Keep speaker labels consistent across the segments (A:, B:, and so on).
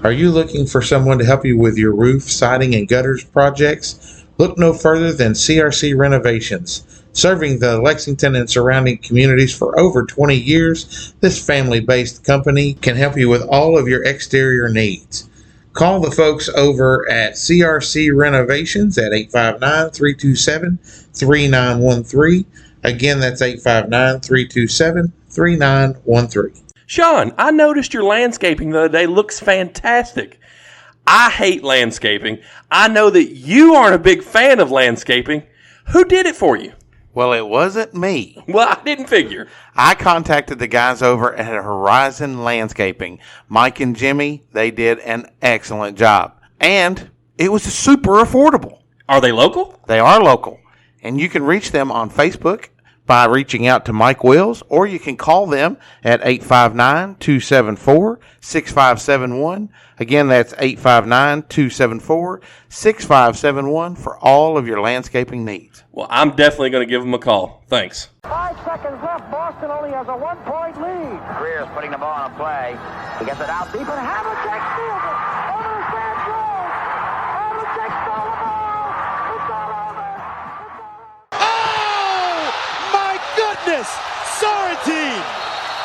A: Are you looking for someone to help you with your roof, siding, and gutters projects? Look no further than CRC Renovations. Serving the Lexington and surrounding communities for over 20 years, this family-based company can help you with all of your exterior needs. Call the folks over at CRC Renovations at 859-327-3913. Again, that's 859-327-3913.
B: Sean, I noticed your landscaping the other day looks fantastic. I hate landscaping. I know that you aren't a big fan of landscaping. Who did it for you?
C: Well, it wasn't me.
B: Well, I didn't figure.
C: I contacted the guys over at Horizon Landscaping. Mike and Jimmy, they did an excellent job. And it was super affordable.
B: Are they local?
C: They are local. And you can reach them on Facebook by reaching out to Mike Wills, or you can call them at 859-274-6571. Again, that's 859-274-6571 for all of your landscaping needs.
B: Well, I'm definitely going to give them a call. Thanks.
D: 5 seconds left. Boston only has a 1-point lead.
E: Greer's putting the ball on a play. He gets it out deep, and
D: Havlicek steals it. Over the stand throws. Havlicek stole the ball. It's all over.
F: Oh, my goodness. Sorrentine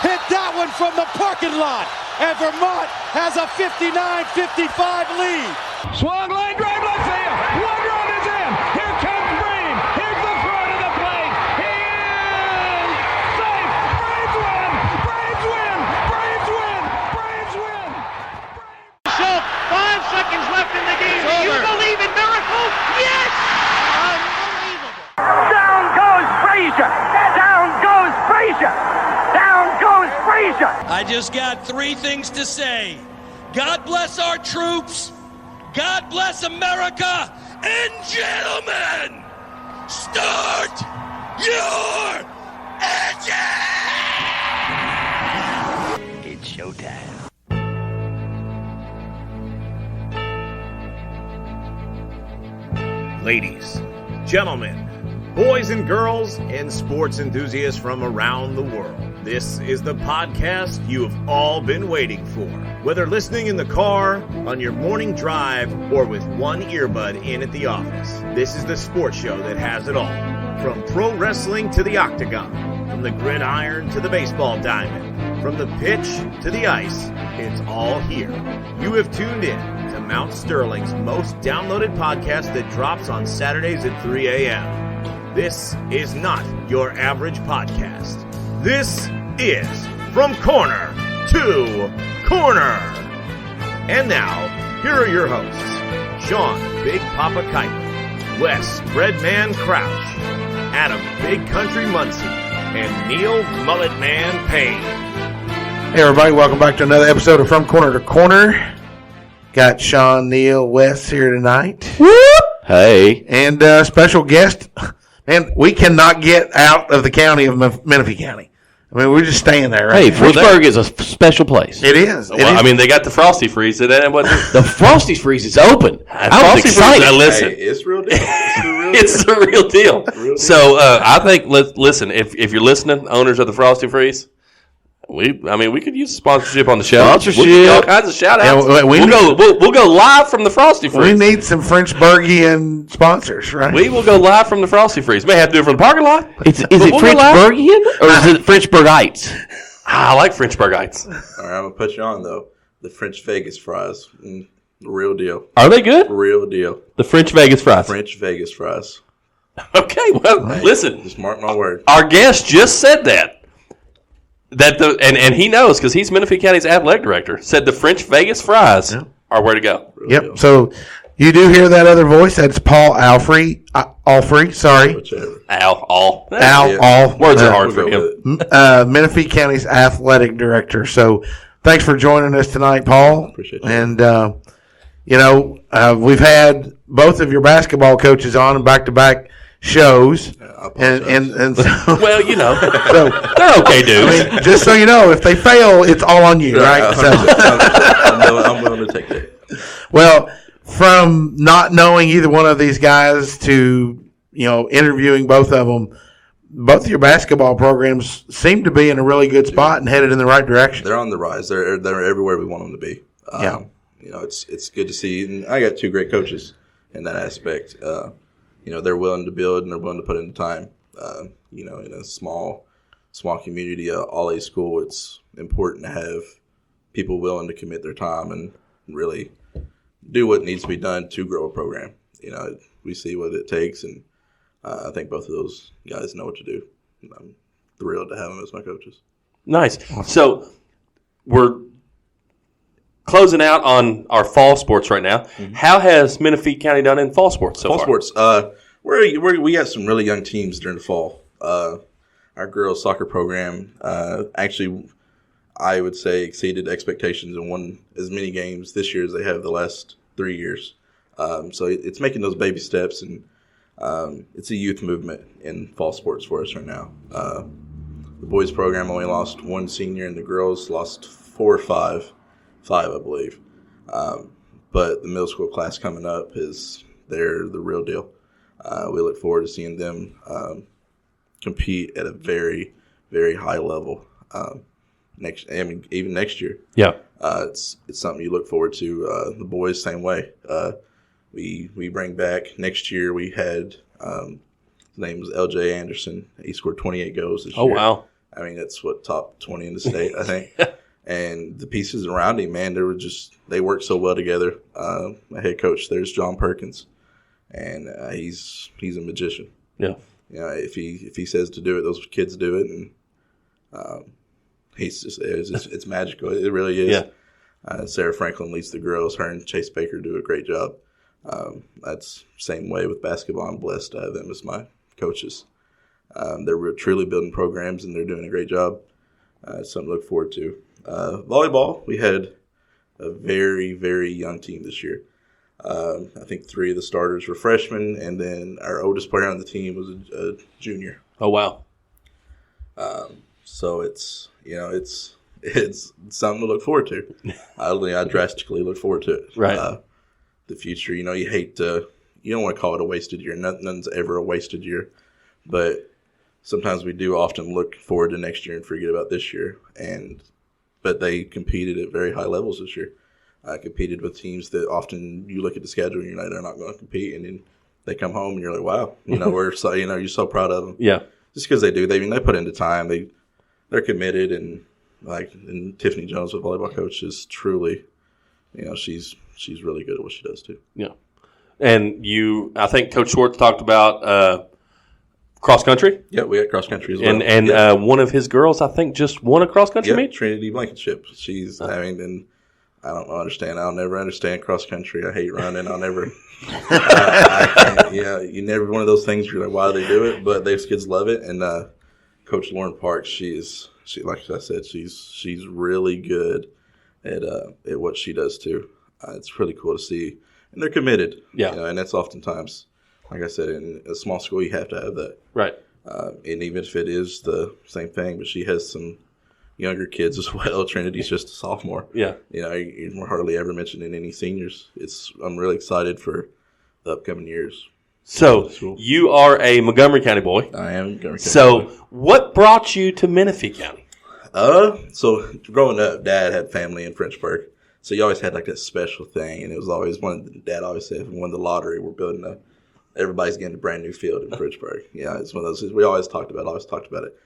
F: hit that one from the parking lot. And Vermont has a 59-55 lead.
G: Swung line drive left field. One run is in. Here comes Bream. Here's the front of the plate. He is safe. Braves win. Braves win. Braves win. Braves win.
H: Schultz, 5 seconds left in the game. Do you believe in miracles? Yes! Unbelievable.
D: Down goes Frazier. Down goes Frazier. Down goes Frazier.
F: I just got 3 things to say. God bless our troops. God bless America. And gentlemen, start your engine!
E: it's showtime.
I: Ladies, gentlemen, boys and girls, and sports enthusiasts from around the world. This is the podcast you have all been waiting for. Whether listening in the car, on your morning drive, or with one earbud in at the office, this is the sports show that has it all. From pro wrestling to the octagon, from the gridiron to the baseball diamond, from the pitch to the ice, it's all here. You have tuned in to Mount Sterling's most downloaded podcast that drops on Saturdays at 3 a.m. This is not your average podcast. This is From Corner to Corner. And now, here are your hosts, Sean Big Papa Kiper, Wes Breadman Crouch, Adam Big Country Muncy, and Neil Mullet Man Payne.
A: Hey everybody, welcome back to another episode of From Corner to Corner. Got Sean, Neil, Wes here tonight.
B: Whoop! Hey.
A: And special guest. Man, we cannot get out of the county of Menifee County. I mean, we're just staying there, right?
J: Hey, Frenchburg is a special place.
A: It is.
B: Well, I mean, they got the Frosty Freeze.
J: The Frosty Freeze is open.
B: I'm excited. Listen,
K: hey, it's real deal.
B: It's the real deal. So I think, listen, if you're listening, owners of the Frosty Freeze, we could use sponsorship on the show.
J: Sponsorship.
B: We'll get all kinds of shout outs.
A: Yeah,
B: we'll go live from the Frosty Freeze.
A: We need some Frenchburgian sponsors, right?
B: We will go live from the Frosty Freeze. May have to do it from the parking lot.
J: Is it Frenchburgian or is it Frenchburgites?
B: I like Frenchburgites.
K: All right, I'm going to put you on, though. The French Vegas fries. Real deal.
B: Are they good?
K: Real deal.
B: The French Vegas fries.
K: French Vegas fries.
B: Okay, well, listen.
K: Just mark my word.
B: Our guest just said that. And he knows because he's Menifee County's athletic director. Said the French Vegas fries are where to go.
K: Real
A: yep.
K: Deal.
A: So you do hear that other voice? That's Paul Alfrey. Sorry.
K: Whichever.
B: All.
A: Words
B: are hard for him.
A: Menifee County's athletic director. So thanks for joining us tonight, Paul.
K: Appreciate it.
A: And we've had both of your basketball coaches on back-to-back shows. And so,
B: well,
A: so
B: they're okay dudes.
A: I mean, just so you know, if they fail, it's all on you, right?
K: I'm willing to take that.
A: Well, from not knowing either one of these guys to interviewing both of them, both of your basketball programs seem to be in a really good spot and headed in the right direction.
K: They're on the rise. They're everywhere we want them to be. it's good to see. And I got 2 great coaches in that aspect. They're willing to build and they're willing to put in the time. In a small community, all-A school, it's important to have people willing to commit their time and really do what needs to be done to grow a program. We see what it takes, and I think both of those guys know what to do. I'm thrilled to have them as my coaches.
B: Nice. So we're closing out on our fall sports right now. Mm-hmm. How has Menifee County done in fall sports so far?
K: Fall sports, we got some really young teams during the fall. Our girls soccer program actually, I would say, exceeded expectations and won as many games this year as they have the last 3 years. So it's making those baby steps, and it's a youth movement in fall sports for us right now. The boys program only lost 1 senior, and the girls lost 4 or 5, I believe. But the middle school class coming up they're the real deal. We look forward to seeing them compete at a very, very high level even next year.
B: Yeah,
K: it's something you look forward to. The boys, same way. We bring back next year. We had his name was L.J. Anderson. He scored 28 goals this year.
B: Oh wow!
K: I mean, that's top 20 in the state, I think. And the pieces around him, man, they work so well together. My head coach, there's John Perkins, and he's a magician.
B: Yeah.
K: If he says to do it, those kids do it, and it's magical. It really is.
B: Yeah.
K: Sarah Franklin leads the girls. Her and Chase Baker do a great job. That's same way with basketball. I'm blessed to have them as my coaches. They're truly building programs, and they're doing a great job. It's something to look forward to. Volleyball, we had a very, very young team this year. I think 3 of the starters were freshmen, and then our oldest player on the team was a junior.
B: Oh wow!
K: So it's something to look forward to. I drastically look forward to it.
B: Right.
K: The future, you hate to, you don't want to call it a wasted year. Nothing's ever a wasted year, but sometimes we do often look forward to next year and forget about this year. But they competed at very high levels this year. Competed with teams that often you look at the schedule and you're like, they're not going to compete, and then they come home and you're like, wow, we're so, you're so proud of them.
B: Yeah,
K: just because they do. They put into time. They're committed, and Tiffany Jones, the volleyball coach, is truly, she's really good at what she does too.
B: Yeah, and I think Coach Schwartz talked about cross country.
K: Yeah, we had cross country as well.
B: And one of his girls, I think, just won a cross country meet.
K: Trinity Blankenship. She's and I don't understand. I'll never understand cross country. I hate running. I'll never. You never one of those things. You're like, why do they do it? But those kids love it. And Coach Lauren Parks, she like I said, she's really good at what she does too. It's really cool to see, and they're committed.
B: Yeah,
K: and that's oftentimes, like I said, in a small school, you have to have that.
B: Right.
K: And even if it is the same thing, but she has some younger kids as well. Trinity's just a sophomore.
B: Yeah.
K: We're hardly ever mentioning any seniors. I'm really excited for the upcoming years.
B: So you are a Montgomery County boy.
K: I am Montgomery County.
B: So what brought you to Menifee County?
K: So growing up, Dad had family in Frenchburg. So you always had like that special thing, and it was always Dad always said, if we won the lottery, we're building everybody's getting a brand new field in Frenchburg. Yeah, it's one of those we always talked about it.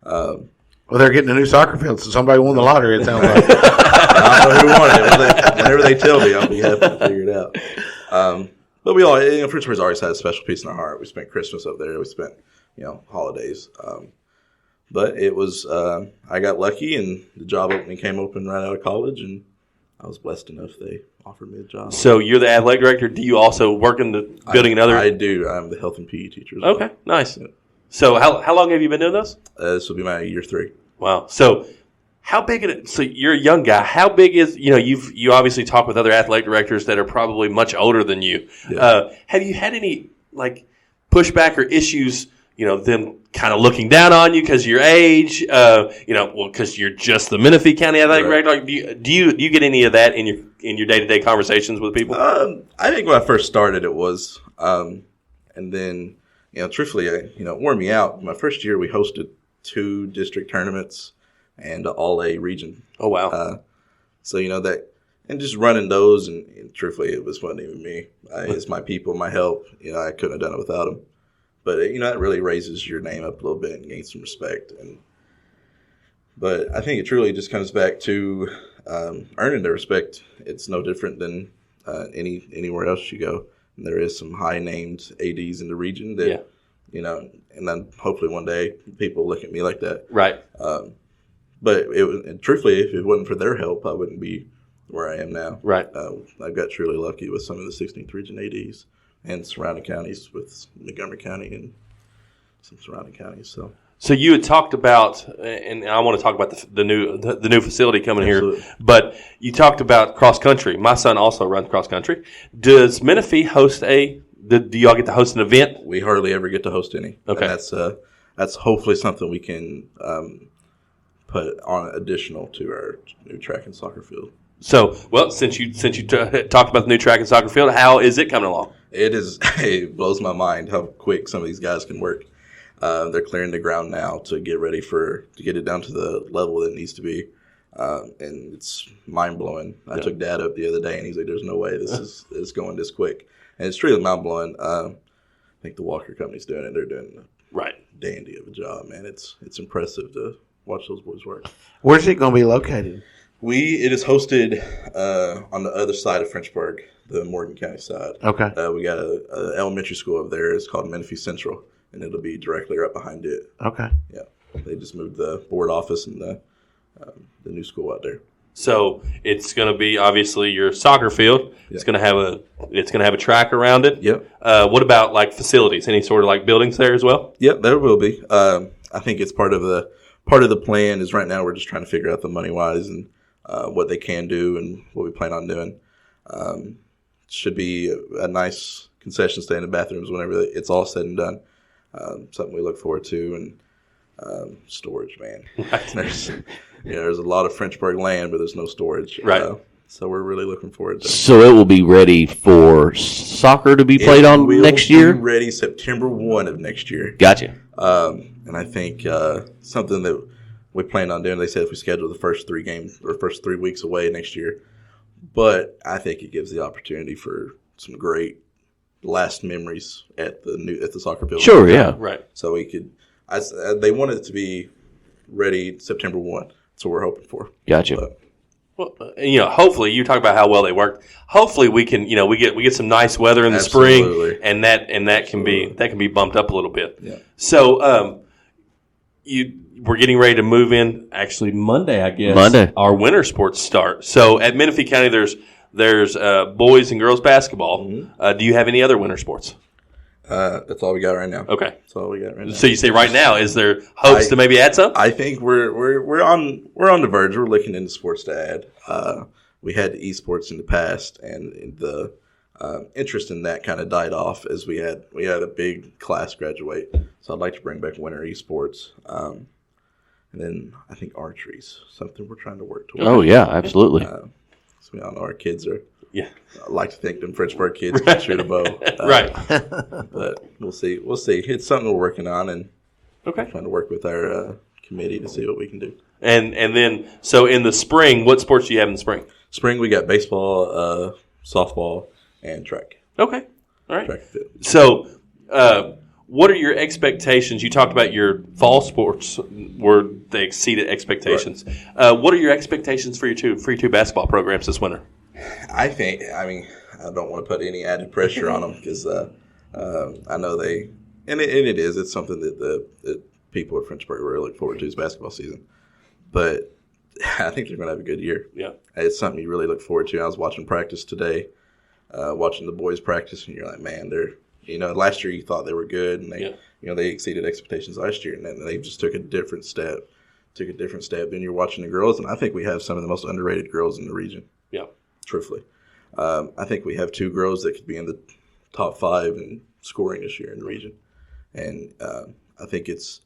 C: Well, they're getting a new soccer field, so somebody won the lottery, it sounds like.
K: I don't know who won it. Whenever they tell me, I'll be happy to figure it out. But we all, Frenchburg's always had a special piece in our heart. We spent Christmas up there. We spent, holidays. But it was, I got lucky, and the job opening came open right out of college, and I was blessed enough they offered me a job.
B: So you're the athletic director. Do you also work in the building another?
K: I do. I'm the health and PE teacher as well.
B: Okay, nice. Yeah. So how long have you been doing this?
K: This will be my year 3.
B: Wow. So how big? So you're a young guy. How big is you obviously talk with other athletic directors that are probably much older than you. Yeah. Have you had any pushback or issues? Them kind of looking down on you because of your age. Because you're just the Menifee County athletic director. Do you get any of that in your day-to-day conversations with people?
K: I think when I first started, it was, and then truthfully, it wore me out. My first year, we hosted 2 district tournaments and all-A region.
B: Oh wow!
K: So that, just running those. And truthfully, it wasn't even me. It's my people, my help. I couldn't have done it without them. But that really raises your name up a little bit and gains some respect. But I think it truly just comes back to earning the respect. It's no different than anywhere else you go. And there is some high named ADs in the region that and then hopefully one day people look at me like that.
B: Right.
K: But truthfully, if it wasn't for their help, I wouldn't be where I am now.
B: Right.
K: I got truly lucky with some of the 16th region ADs and surrounding counties with Montgomery County and some surrounding counties.
B: So you had talked about, and I want to talk about the new facility coming
K: Absolutely.
B: here, but you talked about cross country. My son also runs cross country. Does Menifee host do y'all get to host an event?
K: We hardly ever get to host any.
B: Okay.
K: And that's hopefully something we can put on additional to our new track and soccer field.
B: So, well, since you talked about the new track and soccer field, how is it coming along?
K: It blows my mind how quick some of these guys can work. They're clearing the ground now to get ready to get it down to the level that it needs to be. And it's mind blowing. I took Dad up the other day and he's like, there's no way this is going this quick. And it's truly mind blowing. I think the Walker Company's doing it. They're doing a dandy of a job, man. It's impressive to watch those boys work.
C: Where's it going to be located?
K: It is hosted on the other side of Frenchburg, the Morgan County side.
C: Okay.
K: We got a elementary school over there. It's called Menifee Central, and it'll be directly right behind it.
C: Okay.
K: Yeah. They just moved the board office and the new school out there.
B: So it's going to be obviously your soccer field.
K: Yeah.
B: It's going to have a track around it.
K: Yep.
B: What about like facilities? Any sort of like buildings there as well?
K: Yep, there will be. I think it's part of the plan. Is right now we're just trying to figure out the money wise and what they can do and what we plan on doing. Should be a nice concession stand and bathrooms whenever it's all said and done. Something we look forward to, and storage, man. There's a lot of Frenchburg land, but there's no storage.
B: Right.
K: So we're really looking forward to it.
J: So it will be ready for soccer to be played on next year?
K: Be ready September 1 of next year.
J: Gotcha.
K: And I think something that we plan on doing, they said if we schedule the first 3 games or first 3 weeks away next year, but I think it gives the opportunity for some great last memories at the soccer field.
J: Sure, yeah.
B: Right.
K: So we could, they wanted it to be ready September 1. That's what we're hoping for.
J: Gotcha.
B: Well, hopefully you talk about how well they worked. Hopefully we can, we get some nice weather in the
K: Absolutely.
B: spring, and that can be bumped up a little bit.
K: Yeah.
B: So, we're getting ready to move in. Actually, Monday, I guess.
J: Monday.
B: Our winter sports start. So at Menifee County, there's boys and girls basketball.
K: Mm-hmm.
B: Do you have any other winter sports?
K: That's all we got right now.
B: Okay.
K: That's all we got right now.
B: So you say right now, is there hopes to maybe add some?
K: I think we're on the verge. We're looking into sports to add. We had esports in the past, and the interest in that kind of died off as we had a big class graduate. So I'd like to bring back winter esports. And then I think archery's something we're trying to work towards.
J: Oh yeah, absolutely.
K: So we all know our kids are.
B: Yeah.
K: I like to think them Frenchburg kids can shoot a bow.
B: Right.
K: But we'll see. It's something we're working on, and
B: Okay.
K: trying to work with our committee to see what we can do.
B: And then, so in the spring, what sports do you have in the spring?
K: Spring, we got baseball, softball, and track.
B: Okay. All right.
K: Track and field.
B: So, what are your expectations? You talked about your fall sports where they exceeded expectations.
K: Right.
B: What are your expectations for your two basketball programs this winter?
K: I don't want to put any added pressure on them because I know it's something that people at Frenchburg really look forward to is basketball season. But I think they're going to have a good year.
B: Yeah.
K: It's something you really look forward to. I was watching practice today, watching the boys practice, and you're like, man, last year you thought they were good, and they exceeded expectations last year, and then they just took a different step. Then you're watching the girls, and I think we have some of the most underrated girls in the region.
B: Yeah.
K: Truthfully. I think we have 2 girls that could be in the top 5 in scoring this year in the region. And I think it's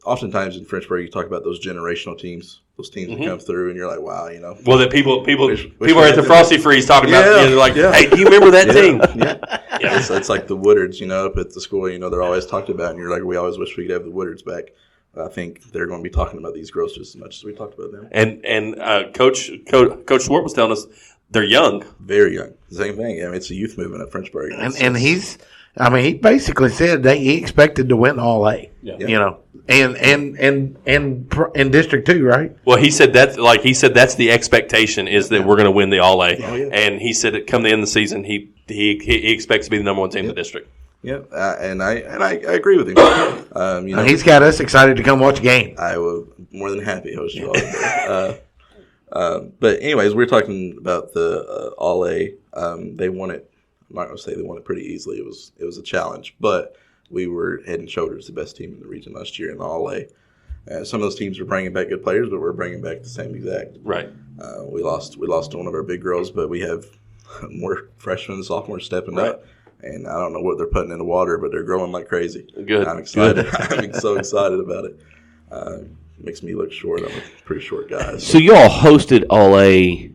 K: oftentimes in Frenchburg, you talk about those generational teams, those teams that come through, and you're like, wow,
B: Well, that people are at the Frosty Freeze talking about, they're like, hey, do you remember that team?
K: Yeah. It's like the Woodards, up at the school, they're always talked about, and you're like, we always wish we could have the Woodards back. I think they're going to be talking about these girls just as much as we talked about them.
B: And Coach Swart was telling us They're young.
K: Very young. Same thing. I mean, it's a youth movement at Frenchburg.
C: And he basically said that he expected to win all A.
B: Yeah.
C: You know, and in District 2, right?
B: Well, he said that's the expectation is that we're going to win the All A, and he said that come the end of the season, he expects to be the number 1 team in the district.
K: Yeah, and I agree with him. You know,
C: He's got us excited to come watch a game.
K: I was more than happy to host you all. But anyways, we're talking about the All A. They won it. I'm not going to say they won it pretty easily. It was a challenge, but we were head and shoulders the best team in the region last year in the All A. Some of those teams were bringing back good players, but we're bringing back the same exact.
B: Right.
K: We lost one of our big girls, but we have more freshmen and sophomores stepping up. And I don't know what they're putting in the water, but they're growing like crazy.
B: Good.
K: I'm excited. I'm so excited about it. Makes me look short. I'm a pretty short guy.
J: So y'all hosted All A.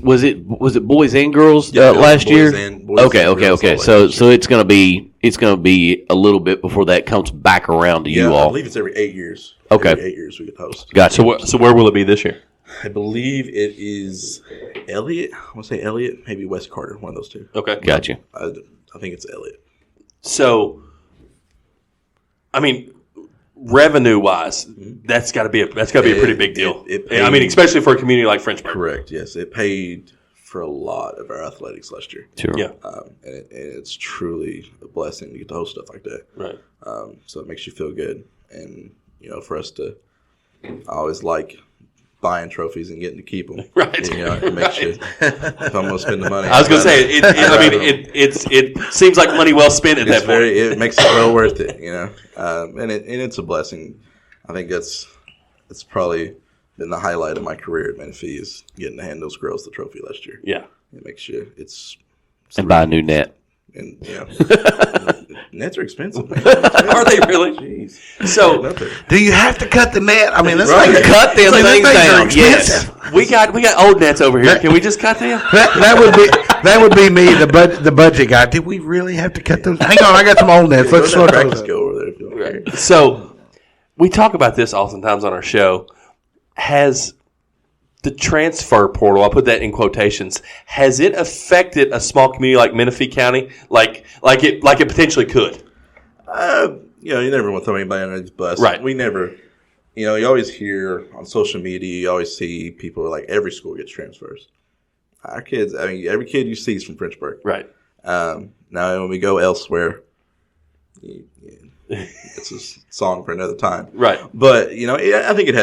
J: Was it boys and girls last year? Okay. So it's gonna be a little bit before that comes back around to you all.
K: I believe it's every 8 years.
J: Okay.
K: Every 8 years we get host.
J: Gotcha.
B: So where will it be this year?
K: I believe it is Elliott. I want to say Elliott, maybe West Carter, one of those two.
B: Okay.
J: Gotcha.
K: I think it's Elliott.
B: So, I mean, revenue-wise, that's got to be a pretty big deal. I mean, especially for a community like Frenchburg.
K: Correct. Yes, it paid for a lot of our athletics last year.
J: Sure.
B: Yeah.
K: And it's truly a blessing to get to host stuff like that.
B: Right.
K: So it makes you feel good, and for us to, I always like buying trophies and getting to keep them.
B: Right.
K: It makes you. If I'm going to spend the money,
B: I was going to say, it seems like money well spent at that point.
K: It makes it well worth it, and it's a blessing. I think it's probably been the highlight of my career at Menifee is getting to hand those girls the trophy last year.
B: Yeah.
K: It makes you.
J: And buy a new net.
K: And nets are expensive.
B: Are they really?
K: Jeez.
B: So,
C: do you have to cut the net? I mean,
J: cut them things down.
B: Yes, we got old nets over here. Can we just cut them?
C: That would be me, the budget guy. Did we really have to cut those? Hang on, I got some old nets. Let's sort those.
K: Go over there if you want.
B: Right. So, we talk about this oftentimes on our show. Has the transfer portal, I'll put that in quotations, has it affected a small community like Menifee County like it potentially could?
K: You never want to throw anybody under the bus.
B: Right.
K: We never, you always hear on social media, you always see people like every school gets transfers. Our kids, I mean, every kid you see is from Frenchburg.
B: Right.
K: Now, when we go elsewhere, it's a song for another time.
B: Right.
K: But, I think it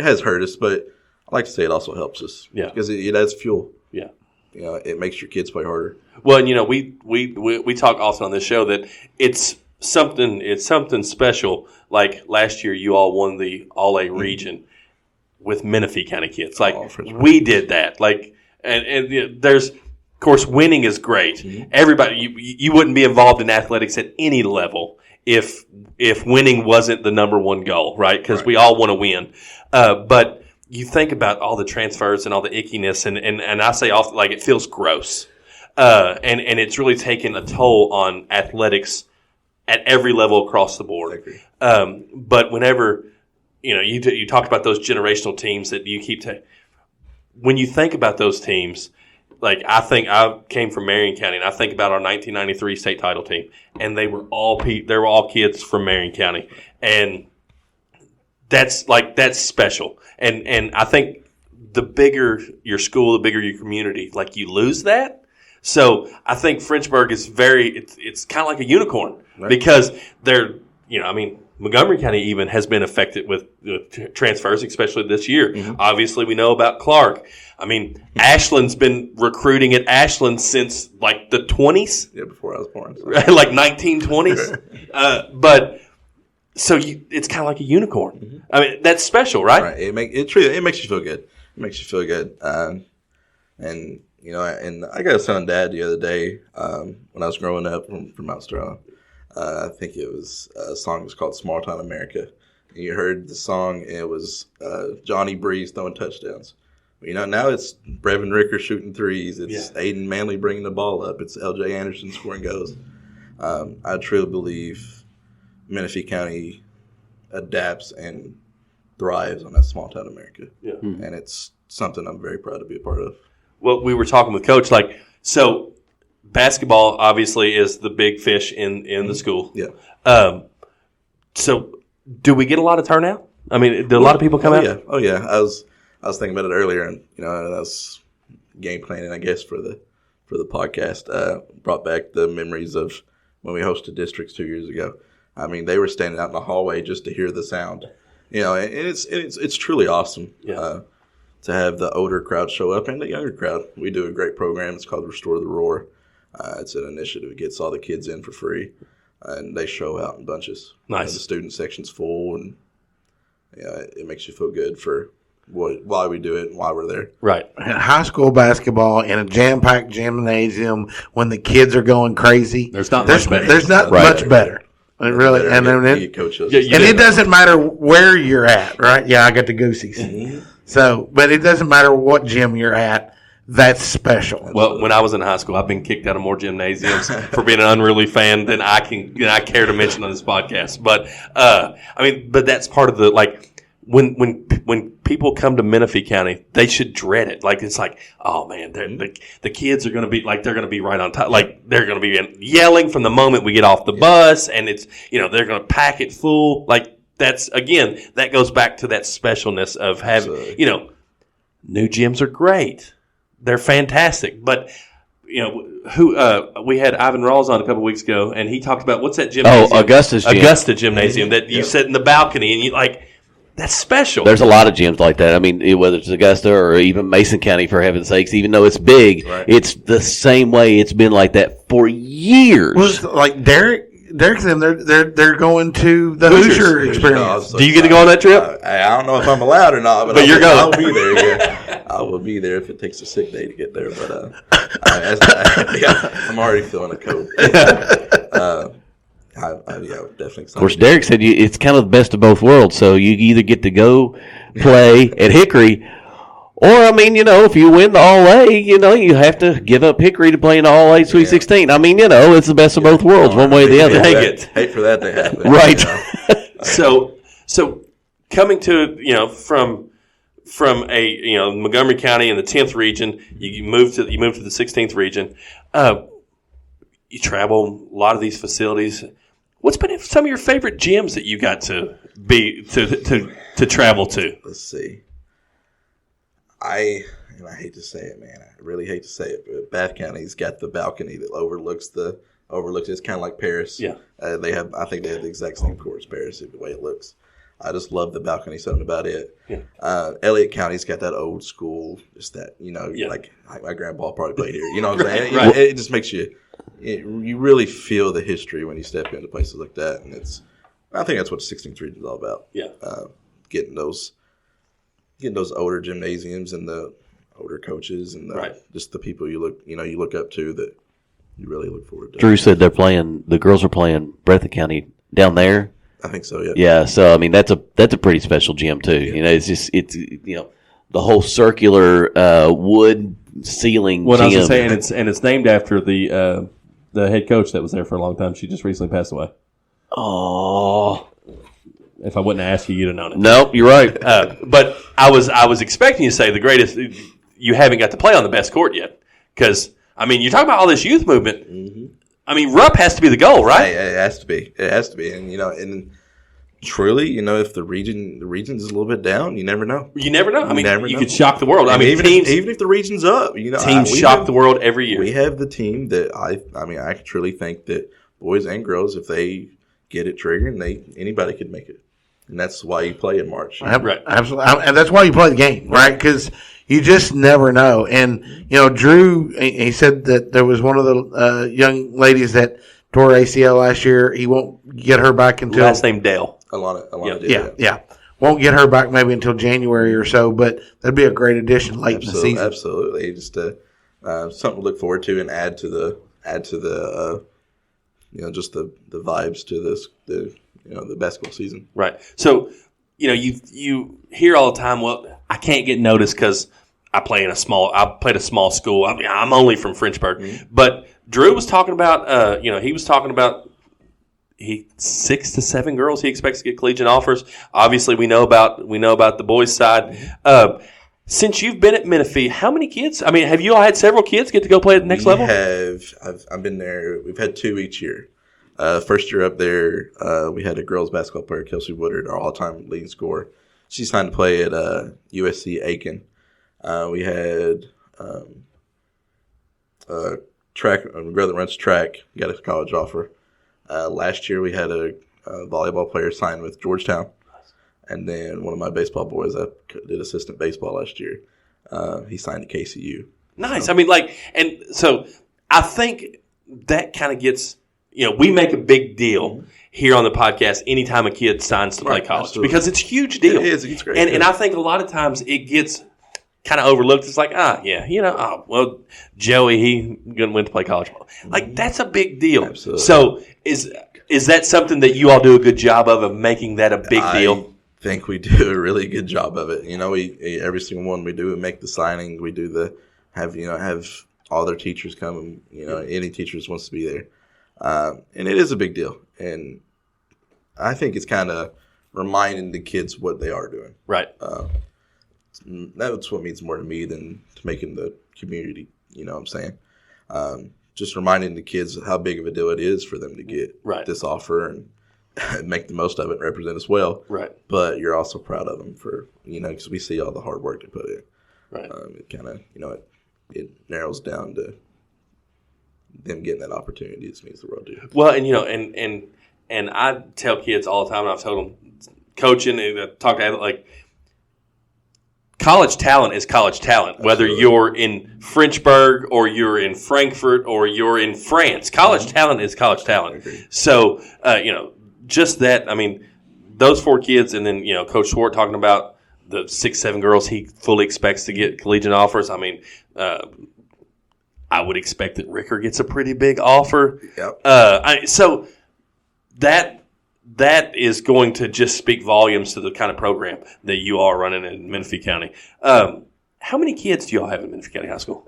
K: has hurt us, but I like to say it also helps us.
B: Yeah.
K: Because it adds fuel.
B: Yeah.
K: It makes your kids play harder.
B: Well, and we talk often on this show that it's something special. Like last year, you all won the All A region with Menifee County kids. Like we did that. Like and there's, of course, winning is great. Mm-hmm. Everybody, you wouldn't be involved in athletics at any level if winning wasn't the number one goal, right? Because we all want to win, but you think about all the transfers and all the ickiness, and I say often, like, it feels gross. And it's really taken a toll on athletics at every level across the board.
K: I agree.
B: But whenever, you talked about those generational teams that you keep when you think about those teams, like I think I came from Marion County, and I think about our 1993 state title team, and they were all kids from Marion County, and that's special. And I think the bigger your school, the bigger your community, like you lose that. So I think Frenchburg is it's kind of like a unicorn, right? Because they're, Montgomery County even has been affected with transfers, especially this year. Mm-hmm. Obviously, we know about Clark. I mean, Ashland's been recruiting at Ashland since like the 20s.
K: Yeah, before I was born. So.
B: Like 1920s. But so it's kind of like a unicorn. Mm-hmm. I mean, that's special, right?
K: Right. It makes you feel good. It makes you feel good. And I got a son and dad the other day when I was growing up from Mount Sterling. I think it was a song was called Small Town America. And you heard the song, and it was Johnny Breeze throwing touchdowns. Now it's Brevin Ricker shooting threes. It's Aiden Manley bringing the ball up. It's L.J. Anderson scoring goals. I truly believe Menifee County adapts and thrives on that small town America. Yeah. And it's something I'm very proud to be a part of.
B: what we were talking with Coach, like, so basketball obviously is the big fish in the school.
K: Yeah.
B: So do we get a lot of turnout? I mean, do a lot of people come out?
K: Yeah. Oh yeah. I was thinking about it earlier, and I was game planning, I guess, for the podcast. Brought back the memories of when we hosted districts 2 years ago. I mean, they were standing out in the hallway just to hear the sound. And it's truly awesome.
B: Yeah.
K: To have the older crowd show up and the younger crowd. We do a great program. It's called Restore the Roar. It's an initiative. It gets all the kids in for free, and they show out in bunches.
B: Nice.
K: The student section's full, and it makes you feel good for why we do it and why we're there.
B: Right.
C: High school basketball in a jam-packed gymnasium when the kids are going crazy.
B: There's not much better.
C: There's not much better. Really, and then it doesn't matter where you're at, right? Yeah, I got the Goosies.
K: Mm-hmm.
C: So, but it doesn't matter what gym you're at. That's special.
B: Well, when I was in high school, I've been kicked out of more gymnasiums for being an unruly fan than I care to mention on this podcast. But but that's part of the when people come to Menifee County, they should dread it. Like, it's like, oh man, the kids are going to be like, they're going to be right on top. Like, they're going to be yelling from the moment we get off the bus, and it's, they're going to pack it full. Like, that goes back to that specialness of having, new gyms are great. They're fantastic. But, we had Ivan Rawls on a couple weeks ago, and he talked about, what's that gymnasium?
J: Oh, Augusta
B: Gymnasium that you sit in the balcony, and you like, that's special.
J: There's a lot of gyms like that. I mean, whether it's Augusta or even Mason County, for heaven's sakes, even though it's big, it's the same way. It's been like that for years.
C: Well, like Derek's in, they're going to the Hoosier experience.
B: Do you get to go on that trip?
K: I don't know if I'm allowed or not, but
B: you're going.
K: I'll be there. Yeah. I will be there if it takes a sick day to get there. But I'm already feeling a cold. Definitely.
J: Of course, Derek said it's kind of the best of both worlds. So you either get to go play at Hickory, or if you win the All A, you have to give up Hickory to play in the All A Sweet 16. It's the best of both worlds, one way or the other.
K: Hate for that to happen.
J: Right.
B: So coming to from a Montgomery County in the 10th region, you move to the 16th region. You travel a lot of these facilities. What's been some of your favorite gyms that you got to to travel to?
K: Let's see. I hate to say it, man. I really hate to say it, but Bath County's got the balcony that overlooks. It's kind of like Paris.
B: Yeah.
K: I think they have the exact same court as Paris, the way it looks. I just love the balcony. Something about it.
B: Yeah.
K: Elliott County's got that old school, just that like my grandpa probably played here. You know what I'm saying?
B: Right.
K: It just makes you. You really feel the history when you step into places like that, and I think that's what the 16th region is all about.
B: Yeah,
K: getting those older gymnasiums and the older coaches and just the people you look up to that you really look forward to.
J: Drew said the girls are playing Breathitt County down there.
K: I think so. Yeah.
J: Yeah. So that's a pretty special gym too. Yeah. It's the whole circular wood ceiling.
B: What
J: gym.
B: I was going to say, and it's named after the head coach that was there for a long time. She just recently passed away.
J: Oh.
B: If I wouldn't have asked you, you'd have known it.
J: Nope, you're right.
B: But I was expecting you to say the greatest. You haven't got to play on the best court yet, because you're talking about all this youth movement. Mm-hmm. Rupp has to be the goal, right?
K: It has to be. It has to be, and truly, if the region's a little bit down, you never know.
B: You never know. You could shock the world.
K: Even if the region's up,
B: teams shock the world every year.
K: We have the team that I truly think that boys and girls, if they get it triggered, anybody could make it, and that's why you play in March.
C: Right, absolutely, and that's why you play the game, right? Because you just never know. And Drew, he said that there was one of the young ladies that tore ACL last year. He won't get her back until
B: last name Dale.
K: Alana
C: did. Yeah. Won't get her back maybe until January or so, but that'd be a great addition late in the season.
K: Absolutely, just something to look forward to and add to the just the vibes to the basketball season.
B: Right. So you hear all the time, well, I can't get noticed because I played a small school. I'm only from Frenchburg, but Drew was talking about he was talking about. 6 to 7 girls he expects to get collegiate offers. Obviously, we know about the boys' side. Since you've been at Menifee, how many kids? I mean, have you all had several kids get to go play at the next level?
K: I've been there. We've had 2 each year. First year up there, we had a girls basketball player, Kelsey Woodard, our all-time leading scorer. She signed to play at USC Aiken. We had a girl that runs track, got a college offer. Last year we had a volleyball player sign with Georgetown. And then one of my baseball boys, I did assistant baseball last year. He signed to KCU.
B: Nice. So. I mean, and so I think that kind of gets, we make a big deal here on the podcast anytime a kid signs to play college
K: absolutely.
B: Because it's a huge deal.
K: It is. It's great.
B: And I think a lot of times it gets kind of overlooked. It's like, Joey, he went to play college ball. Like, that's a big deal.
K: Absolutely.
B: So is that something that you all do a good job of making that a big deal?
K: I think we do a really good job of it. We every single one we do, we make the signing. We do have all their teachers come. Any teachers wants to be there, and it is a big deal. And I think it's kind of reminding the kids what they are doing.
B: Right.
K: That's what means more to me than to making the community. You know what I'm saying? Just reminding the kids how big of a deal it is for them to get this offer and make the most of it and represent us well.
B: Right.
K: But you're also proud of them for, because we see all the hard work they put in.
B: Right.
K: It kind of, it narrows down to them getting that opportunity. It means the world to you.
B: Well, and I tell kids all the time, and I've told them, coaching and talk to like, college talent is college talent. Absolutely. Whether you're in Frenchburg or you're in Frankfurt or you're in France, college talent is college talent. So, just that, I mean, those 4 kids, and then, Coach Swart talking about the 6-7 girls he fully expects to get collegiate offers. I mean, I would expect that Ricker gets a pretty big offer.
K: Yep.
B: So that is going to just speak volumes to the kind of program that you are running in Menifee County. How many kids do y'all have in Menifee County High School?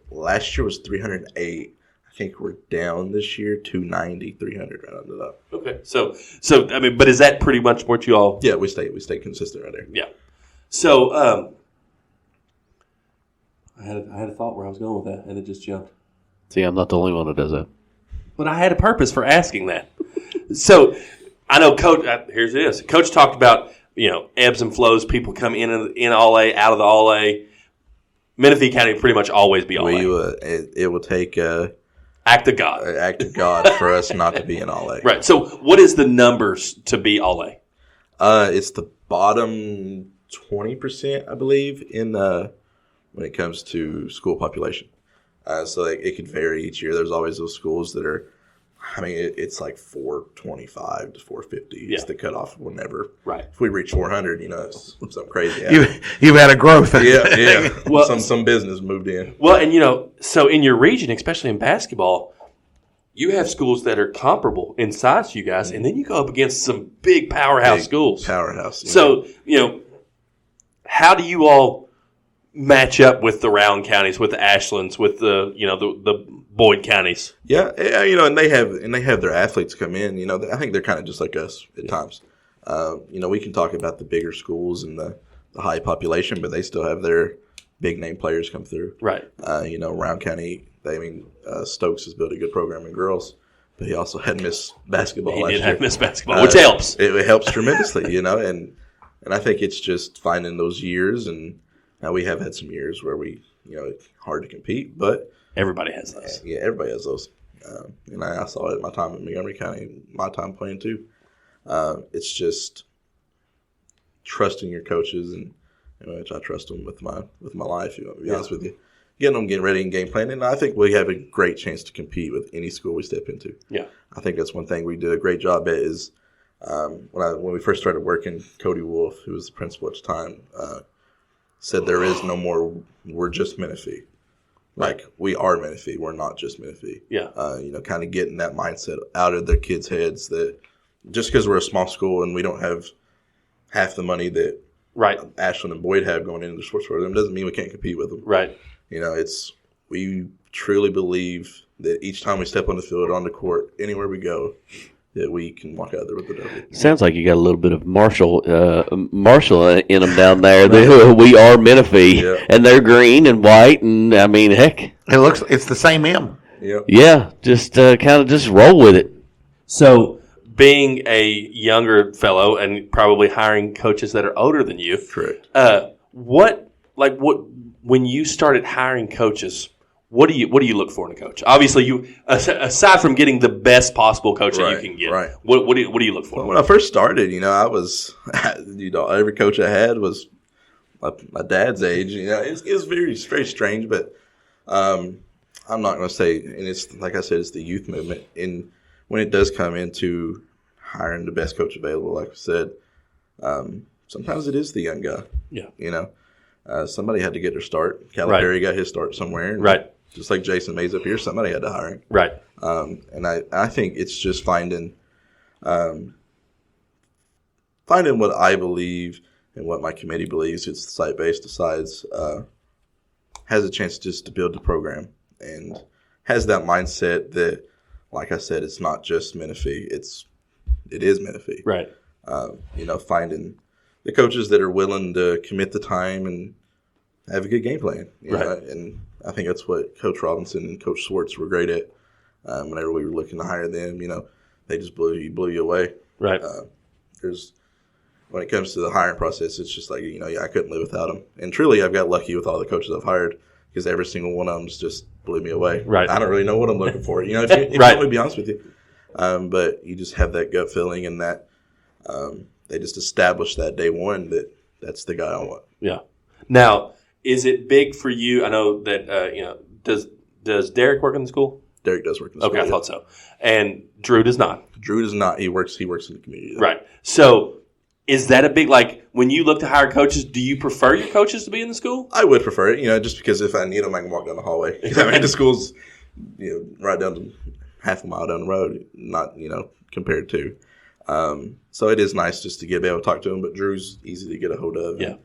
K: Last year was 308. I think we're down this year 290, 300 rounded up.
B: Okay, so I mean, but is that pretty much what you all?
K: Yeah, we stay consistent right there.
B: Yeah. So I had a thought where I was going with that, and it just jumped.
J: See, I'm not the only one that does that.
B: But I had a purpose for asking that. So I know Coach. Here's this. Coach talked about ebbs and flows. People come in All A, out of the All A. Menifee County will pretty much always be All A.
K: It will take.
B: Act of God.
K: Act of God for us not to be in All A.
B: Right. So what is the numbers to be All A?
K: It's the bottom 20%, I believe, in when it comes to school population. So it could vary each year. There's always those schools that are, it's like 425 to 450. It's the cutoff whenever.
B: Right.
K: If we reach 400, it's something crazy.
C: You've had a growth.
K: Yeah.
B: Well,
K: some business moved in.
B: Well, and so in your region, especially in basketball, you have schools that are comparable in size to you guys, and then you go up against some big powerhouse schools.
K: Powerhouse.
B: So, how do you all match up with the Round counties, with the Ashlands, with the Boyd counties?
K: Yeah, and they have their athletes come in. I think they're kind of just like us at times. We can talk about the bigger schools and the high population, but they still have their big name players come through.
B: Right.
K: Round County. Stokes has built a good program in girls, but he also had Miss Basketball last year.
B: He did have Miss Basketball, which helps.
K: It helps tremendously, and I think it's just finding those years. And now we have had some years where we, it's hard to compete, but
B: everybody has those.
K: Yeah, everybody has those. And I saw it in my time in Montgomery County, my time playing too. It's just trusting your coaches, and which I trust them with my life. To be honest with you, getting ready and game planning. And I think we have a great chance to compete with any school we step into.
B: Yeah, I
K: think that's one thing we did a great job at is when we first started working. Cody Wolf, who was the principal at the time, said there is no more. We're just Menifee. Like, we are Menifee. We're not just Menifee.
B: Yeah.
K: Kind of getting that mindset out of their kids' heads that just because we're a small school and we don't have half the money that Ashland and Boyd have going into the sports program doesn't mean we can't compete with them.
B: Right.
K: We truly believe that each time we step on the field, on the court, anywhere we go, that we can walk out there with the W.
J: Sounds like you got a little bit of Marshall in them down there. We are Menifee, and they're green and white, and I mean, heck,
C: it's the same M.
K: Yep.
J: Yeah, just kind of just roll with it.
B: So, being a younger fellow and probably hiring coaches that are older than you,
K: correct?
B: What when you started hiring coaches? What do you look for in a coach? Obviously, you aside from getting the best possible coach that you can get,
K: right?
B: What do you look for?
K: Well, when I first started, I was, every coach I had was my dad's age. It was very strange, but I'm not going to say. And it's like I said, it's the youth movement. And when it does come into hiring the best coach available, like I said, sometimes it is the young guy.
B: Yeah,
K: somebody had to get their start. Calipari got his start somewhere,
B: right?
K: Just like Jason Mays up here, somebody had to hire him.
B: Right.
K: And I think it's just finding what I believe and what my committee believes. It's site-based, decides, has a chance just to build the program and has that mindset that, like I said, it's not just Menifee. It is Menifee.
B: Right.
K: Finding the coaches that are willing to commit the time and have a good game plan.
B: Right.
K: And I think that's what Coach Robinson and Coach Swartz were great at. Whenever we were looking to hire them, they just blew you away.
B: Right.
K: When it comes to the hiring process, it's just like, I couldn't live without them. And truly, I've got lucky with all the coaches I've hired because every single one of them just blew me away.
B: Right.
K: I don't really know what I'm looking for. If you let me be honest with you. But you just have that gut feeling and that they just established that day one that's the guy I want.
B: Yeah. Now, is it big for you? I know that does Derek work in the school?
K: Derek does work in the school.
B: Okay, I thought so. And Drew does not.
K: Drew does not. He works in the community. Though.
B: Right. So, is that a big when you look to hire coaches? Do you prefer your coaches to be in the school?
K: I would prefer it. Just because if I need them, I can walk down the hallway. The school's right down to half a mile down the road. Not compared to. So it is nice just to be able to talk to him. But Drew's easy to get a hold of.
B: Yeah.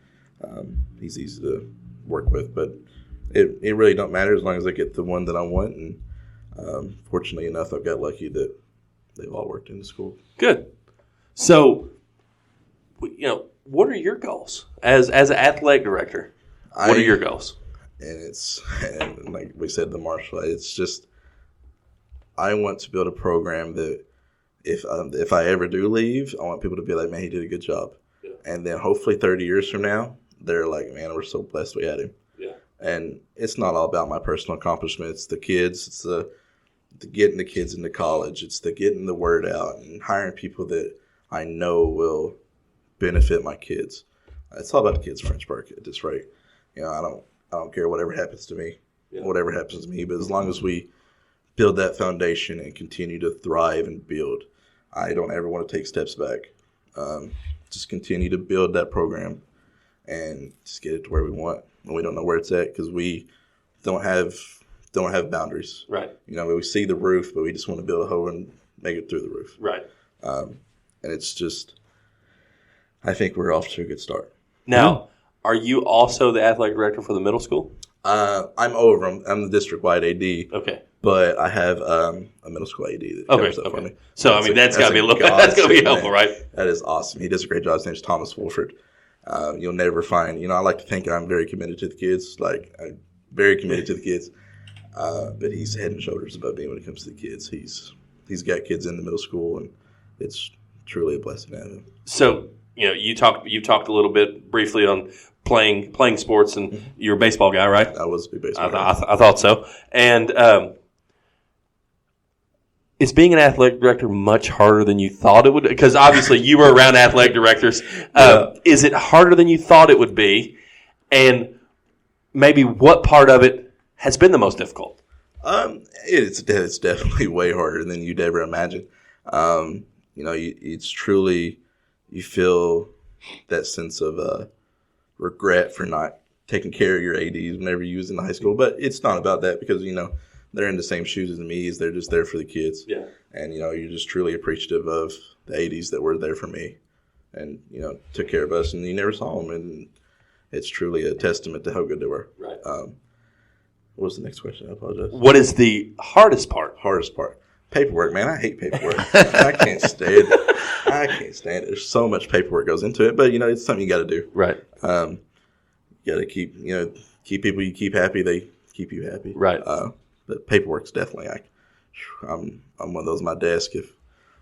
K: He's easy to work with, but it really don't matter as long as I get the one that I want. And fortunately enough, I've got lucky that they've all worked in the school.
B: Good. So, what are your goals as an athletic director? What are your goals?
K: And like we said, the Marshall. It's just I want to build a program that if I ever do leave, I want people to be like, man, he did a good job. Yeah. And then hopefully 30 years from now, they're like, man, we're so blessed we had him.
B: Yeah.
K: And it's not all about my personal accomplishments. It's the kids. It's the getting the kids into college. It's the getting the word out and hiring people that I know will benefit my kids. It's all about the kids, French Park at this rate. I don't care whatever happens to me, whatever happens to me. But as long as we build that foundation and continue to thrive and build, I don't ever want to take steps back. Just continue to build that program and just get it to where we want. And we don't know where it's at because we don't have boundaries.
B: Right.
K: We see the roof, but we just want to build a hole and make it through the roof.
B: Right.
K: And it's just, I think we're off to a good start.
B: Now, are you also the athletic director for the middle school?
K: I'm over. I'm the district-wide AD.
B: Okay.
K: But I have a middle school AD that covers that for me.
B: So, that's got to be a little that's going to be helpful, right?
K: That is awesome. He does a great job. His name's Thomas Wolford. You'll never find, I like to think I'm very committed to the kids. I'm very committed to the kids. But he's head and shoulders above me when it comes to the kids. He's got kids in the middle school, and it's truly a blessing to have him.
B: So, you talked a little bit briefly on playing sports, and you're a baseball guy, right?
K: I was a big baseball guy.
B: I thought so. And is being an athletic director much harder than you thought it would? Because obviously you were around athletic directors. Is it harder than you thought it would be? And maybe what part of it has been the most difficult?
K: It's definitely way harder than you'd ever imagine. It's truly, you feel that sense of regret for not taking care of your ADs whenever you was in high school. But it's not about that because, they're in the same shoes as me. They're just there for the kids.
B: Yeah.
K: And, you're just truly appreciative of the ADs that were there for me and, took care of us. And you never saw them. And it's truly a testament to how good they were.
B: Right.
K: What was the next question? I apologize.
B: What is the hardest part?
K: Hardest part. Paperwork, man. I hate paperwork. I can't stand it. I can't stand it. There's so much paperwork goes into it, but it's something you got to do.
B: Right.
K: You got to keep people you keep happy. They keep you happy.
B: Right.
K: But paperwork's definitely. I'm one of those. My desk. If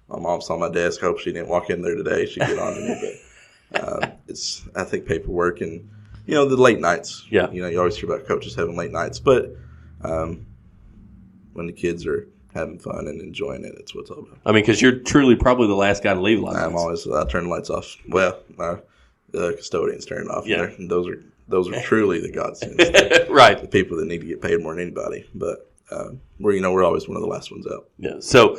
K: my mom saw my desk, I hope she didn't walk in there today. She'd get on to me. But I think paperwork and the late nights.
B: Yeah.
K: You always hear about coaches having late nights, but when the kids are having fun and enjoying it, it's what it's all about.
B: I mean, because you're truly probably the last guy to leave.
K: I turn the lights off. Well, the custodians turn it off.
B: Yeah.
K: And those are truly the godsends.
B: Right.
K: The people that need to get paid more than anybody. But we're always one of the last ones out.
B: Yeah. So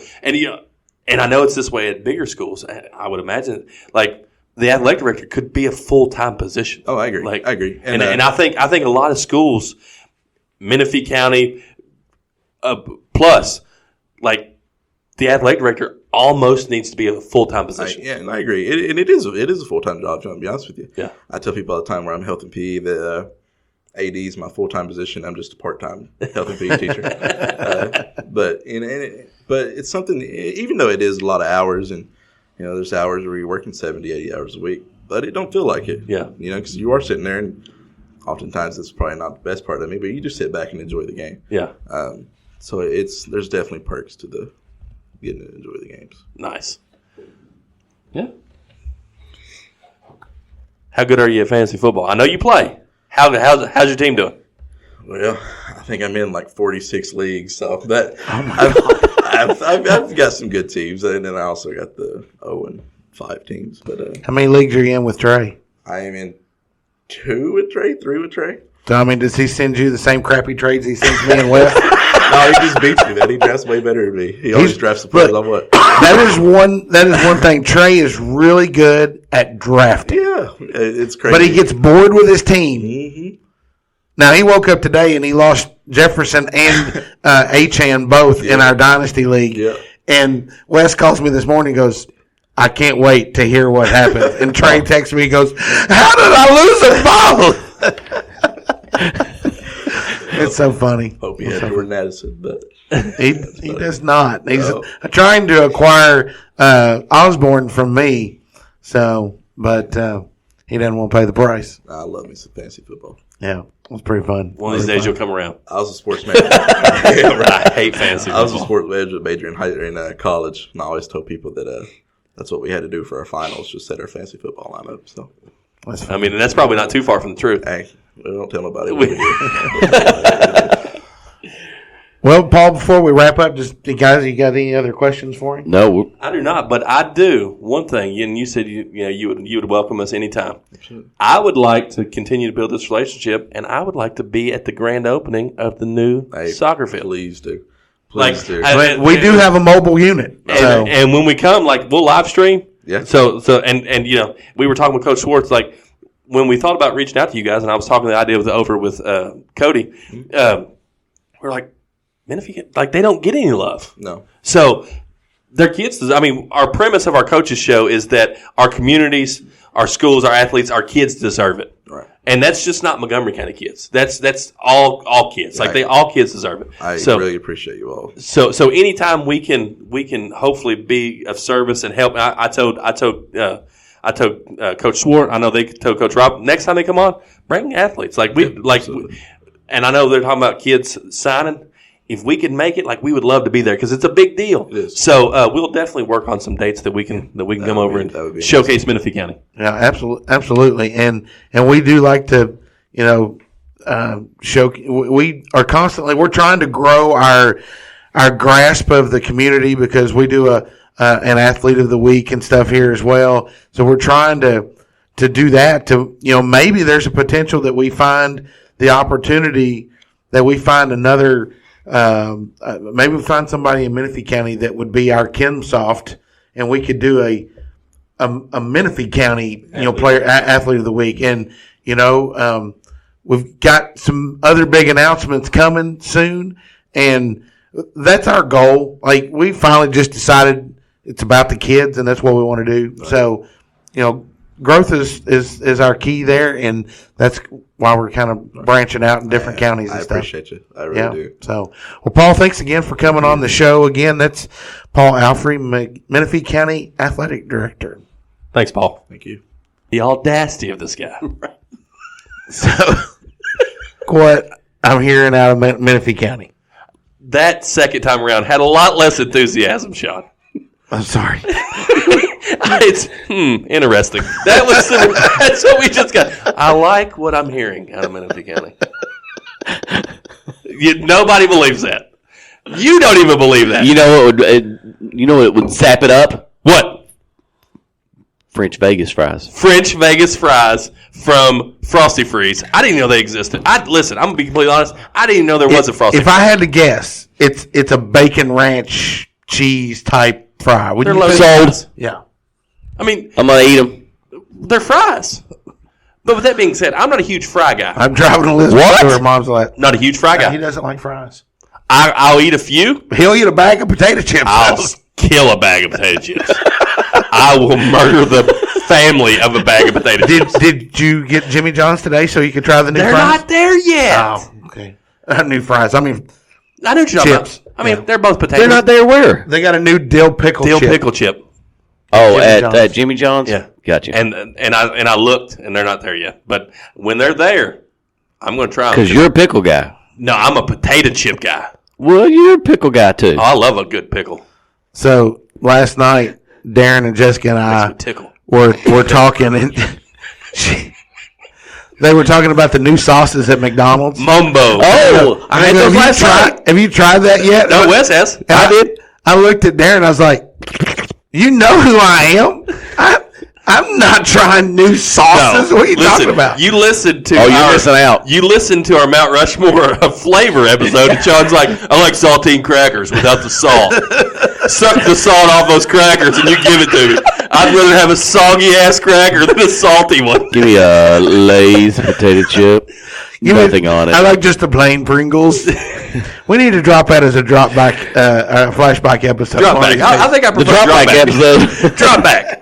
B: and I know it's this way at bigger schools. I would imagine like the athletic director could be a full-time position.
K: Oh, I agree. I agree.
B: And I think a lot of schools, Menifee County, plus, like the athletic director almost needs to be a full-time position.
K: And I agree. It is a full-time job, John, to be honest with you.
B: Yeah.
K: I tell people all the time where I'm health and PE that AD is my full-time position. I'm just a part-time health and PE teacher. But it's something, even though it is a lot of hours and, there's hours where you're working 70, 80 hours a week, but it don't feel like it.
B: Yeah.
K: Because you are sitting there and oftentimes it's probably not the best part of me, but you just sit back and enjoy the game.
B: Yeah.
K: So there's definitely perks to the getting to enjoy the games.
B: Nice. Yeah. How good are you at fantasy football? I know you play. How's your team doing?
K: Well, I think I'm in like 46 leagues, so that I've got some good teams, and then I also got the 0-5 teams. But
C: how many leagues are you in with Trey?
K: I am in 2 with Trey, 3 with Trey.
C: So, does he send you the same crappy trades he sends me and Wes?
K: No, he just beats me, man. He drafts way better than me. He always drafts the players on what.
C: That is one thing. Trey is really good at drafting.
K: Yeah, it's crazy.
C: But he gets bored with his team.
K: Mm-hmm.
C: Now, he woke up today and he lost Jefferson and Achan both in our Dynasty League.
K: Yeah.
C: And Wes calls me this morning and goes, I can't wait to hear what happened. And Trey texts me and goes, how did I lose them both? It's so funny.
K: Hope he had Jordan Addison, but
C: he does not. He's trying to acquire Osborne from me, but he doesn't want to pay the price.
K: I love me some fantasy football.
C: Yeah, it was pretty fun.
B: One of these days you'll come around.
K: I was a sports major. Yeah, right.
B: I hate fantasy football.
K: I was a sports major in college, and I always told people that that's what we had to do for our finals, just set our fantasy football lineup. So,
B: I mean, and that's probably not too far from the truth.
K: Hey, don't tell nobody.
C: Well, Paul, before we wrap up, guys, you got any other questions for him?
J: No.
B: I do not, but I do. One thing, and you said you would welcome us anytime. Absolutely. I would like to continue to build this relationship, and I would like to be at the grand opening of the new soccer field.
K: Please do.
C: We do have a mobile unit,
B: and when we come, we'll live stream.
K: Yeah.
B: So we were talking with Coach Schwartz, when we thought about reaching out to you guys, and I was talking the idea with Cody. We're like, Menifee, they don't get any love.
K: No.
B: So their kids. Our premise of our coaches show is that our communities, our schools, our athletes, our kids deserve it.
K: Right.
B: And that's just not Montgomery County kids. That's all kids. All kids deserve it.
K: I really appreciate you all.
B: So anytime we can hopefully be of service and help. I told Coach Swart. I know they told Coach Rob. Next time they come on, bring athletes. And I know they're talking about kids signing. If we can make it, we would love to be there because it's a big deal.
K: It is.
B: So we'll definitely work on some dates that we can come over and showcase Menifee County.
C: Yeah, absolutely. And we do like to, show. We are constantly. We're trying to grow our grasp of the community because we do an athlete of the week and stuff here as well. So we're trying to do that. Maybe there's a potential that we find the opportunity that we find another. Maybe we find somebody in Menifee County that would be our Kinsoft, and we could do a Menifee County player athlete of the week. And we've got some other big announcements coming soon, and that's our goal. We finally just decided it's about the kids, and that's what we want to do. Right. So growth is our key there, and that's why we're kind of branching out in different counties and
K: I
C: stuff.
K: appreciate you. I really do.
C: So, well, Paul, thanks again for coming on the show. Again, that's Paul Alfrey, Menifee County Athletic Director.
B: Thanks, Paul.
K: Thank you.
B: The audacity of this guy.
C: So, what I'm hearing out of Menifee County.
B: That second time around had a lot less enthusiasm, Sean.
C: I'm sorry.
B: It's interesting. That's what we just got. I like what I'm hearing out of Menifee County. Nobody believes that. You don't even believe that.
J: You know what would sap it up?
B: What?
J: French Vegas fries.
B: French Vegas fries from Frosty Freeze. I didn't know they existed. Listen, I'm gonna be completely honest. I didn't even know there was a Frosty
C: Freeze. If I had to guess, it's a bacon ranch cheese type fry.
B: They're loaded fries.
C: Yeah.
B: I mean,
J: I'm gonna eat them.
B: They're fries. But with that being said, I'm not a huge fry guy.
C: I'm driving Elizabeth to her mom's like.
B: Not a huge fry guy.
C: He doesn't like fries.
B: I'll eat a few.
C: He'll eat a bag of potato chips.
B: I'll kill a bag of potato chips. I will murder the family of a bag of potato chips.
C: Did you get Jimmy John's today so you could try the new
B: fries?
C: They're
B: not there yet.
C: Oh, okay. New fries. I mean,
B: I know what you're talking about. I mean, they're both potatoes.
J: They're not there where?
C: They got a new dill pickle
B: chip.
J: Oh, at Jimmy John's?
B: Yeah.
J: Gotcha.
B: And I looked, and they're not there yet. But when they're there, I'm going to try them.
J: Because you're a pickle guy.
B: No, I'm a potato chip guy.
J: Well, you're a pickle guy, too.
B: Oh, I love a good pickle.
C: So, last night, Darren and Jessica and I were talking, and they were talking about the new sauces at McDonald's.
B: Mumbo.
J: Oh, I had those last night.
C: Have you tried that yet?
B: No, Wes has.
C: I did. I looked at Darren, I was like, you know who I am? I'm not trying new sauces.
B: No,
C: what are you talking about?
B: You listened to
J: you're missing out.
B: You listened to our Mount Rushmore flavor episode, and Sean's like, I like saltine crackers without the salt. Suck the salt off those crackers, and you give it to me. I'd rather have a soggy-ass cracker than a salty one.
J: Give me a Lay's potato chip. Nothing on it.
C: I like just the plain Pringles. We need to drop that as a flashback episode.
B: Drop back. I think I prefer
J: the drop back
B: episode. Drop back.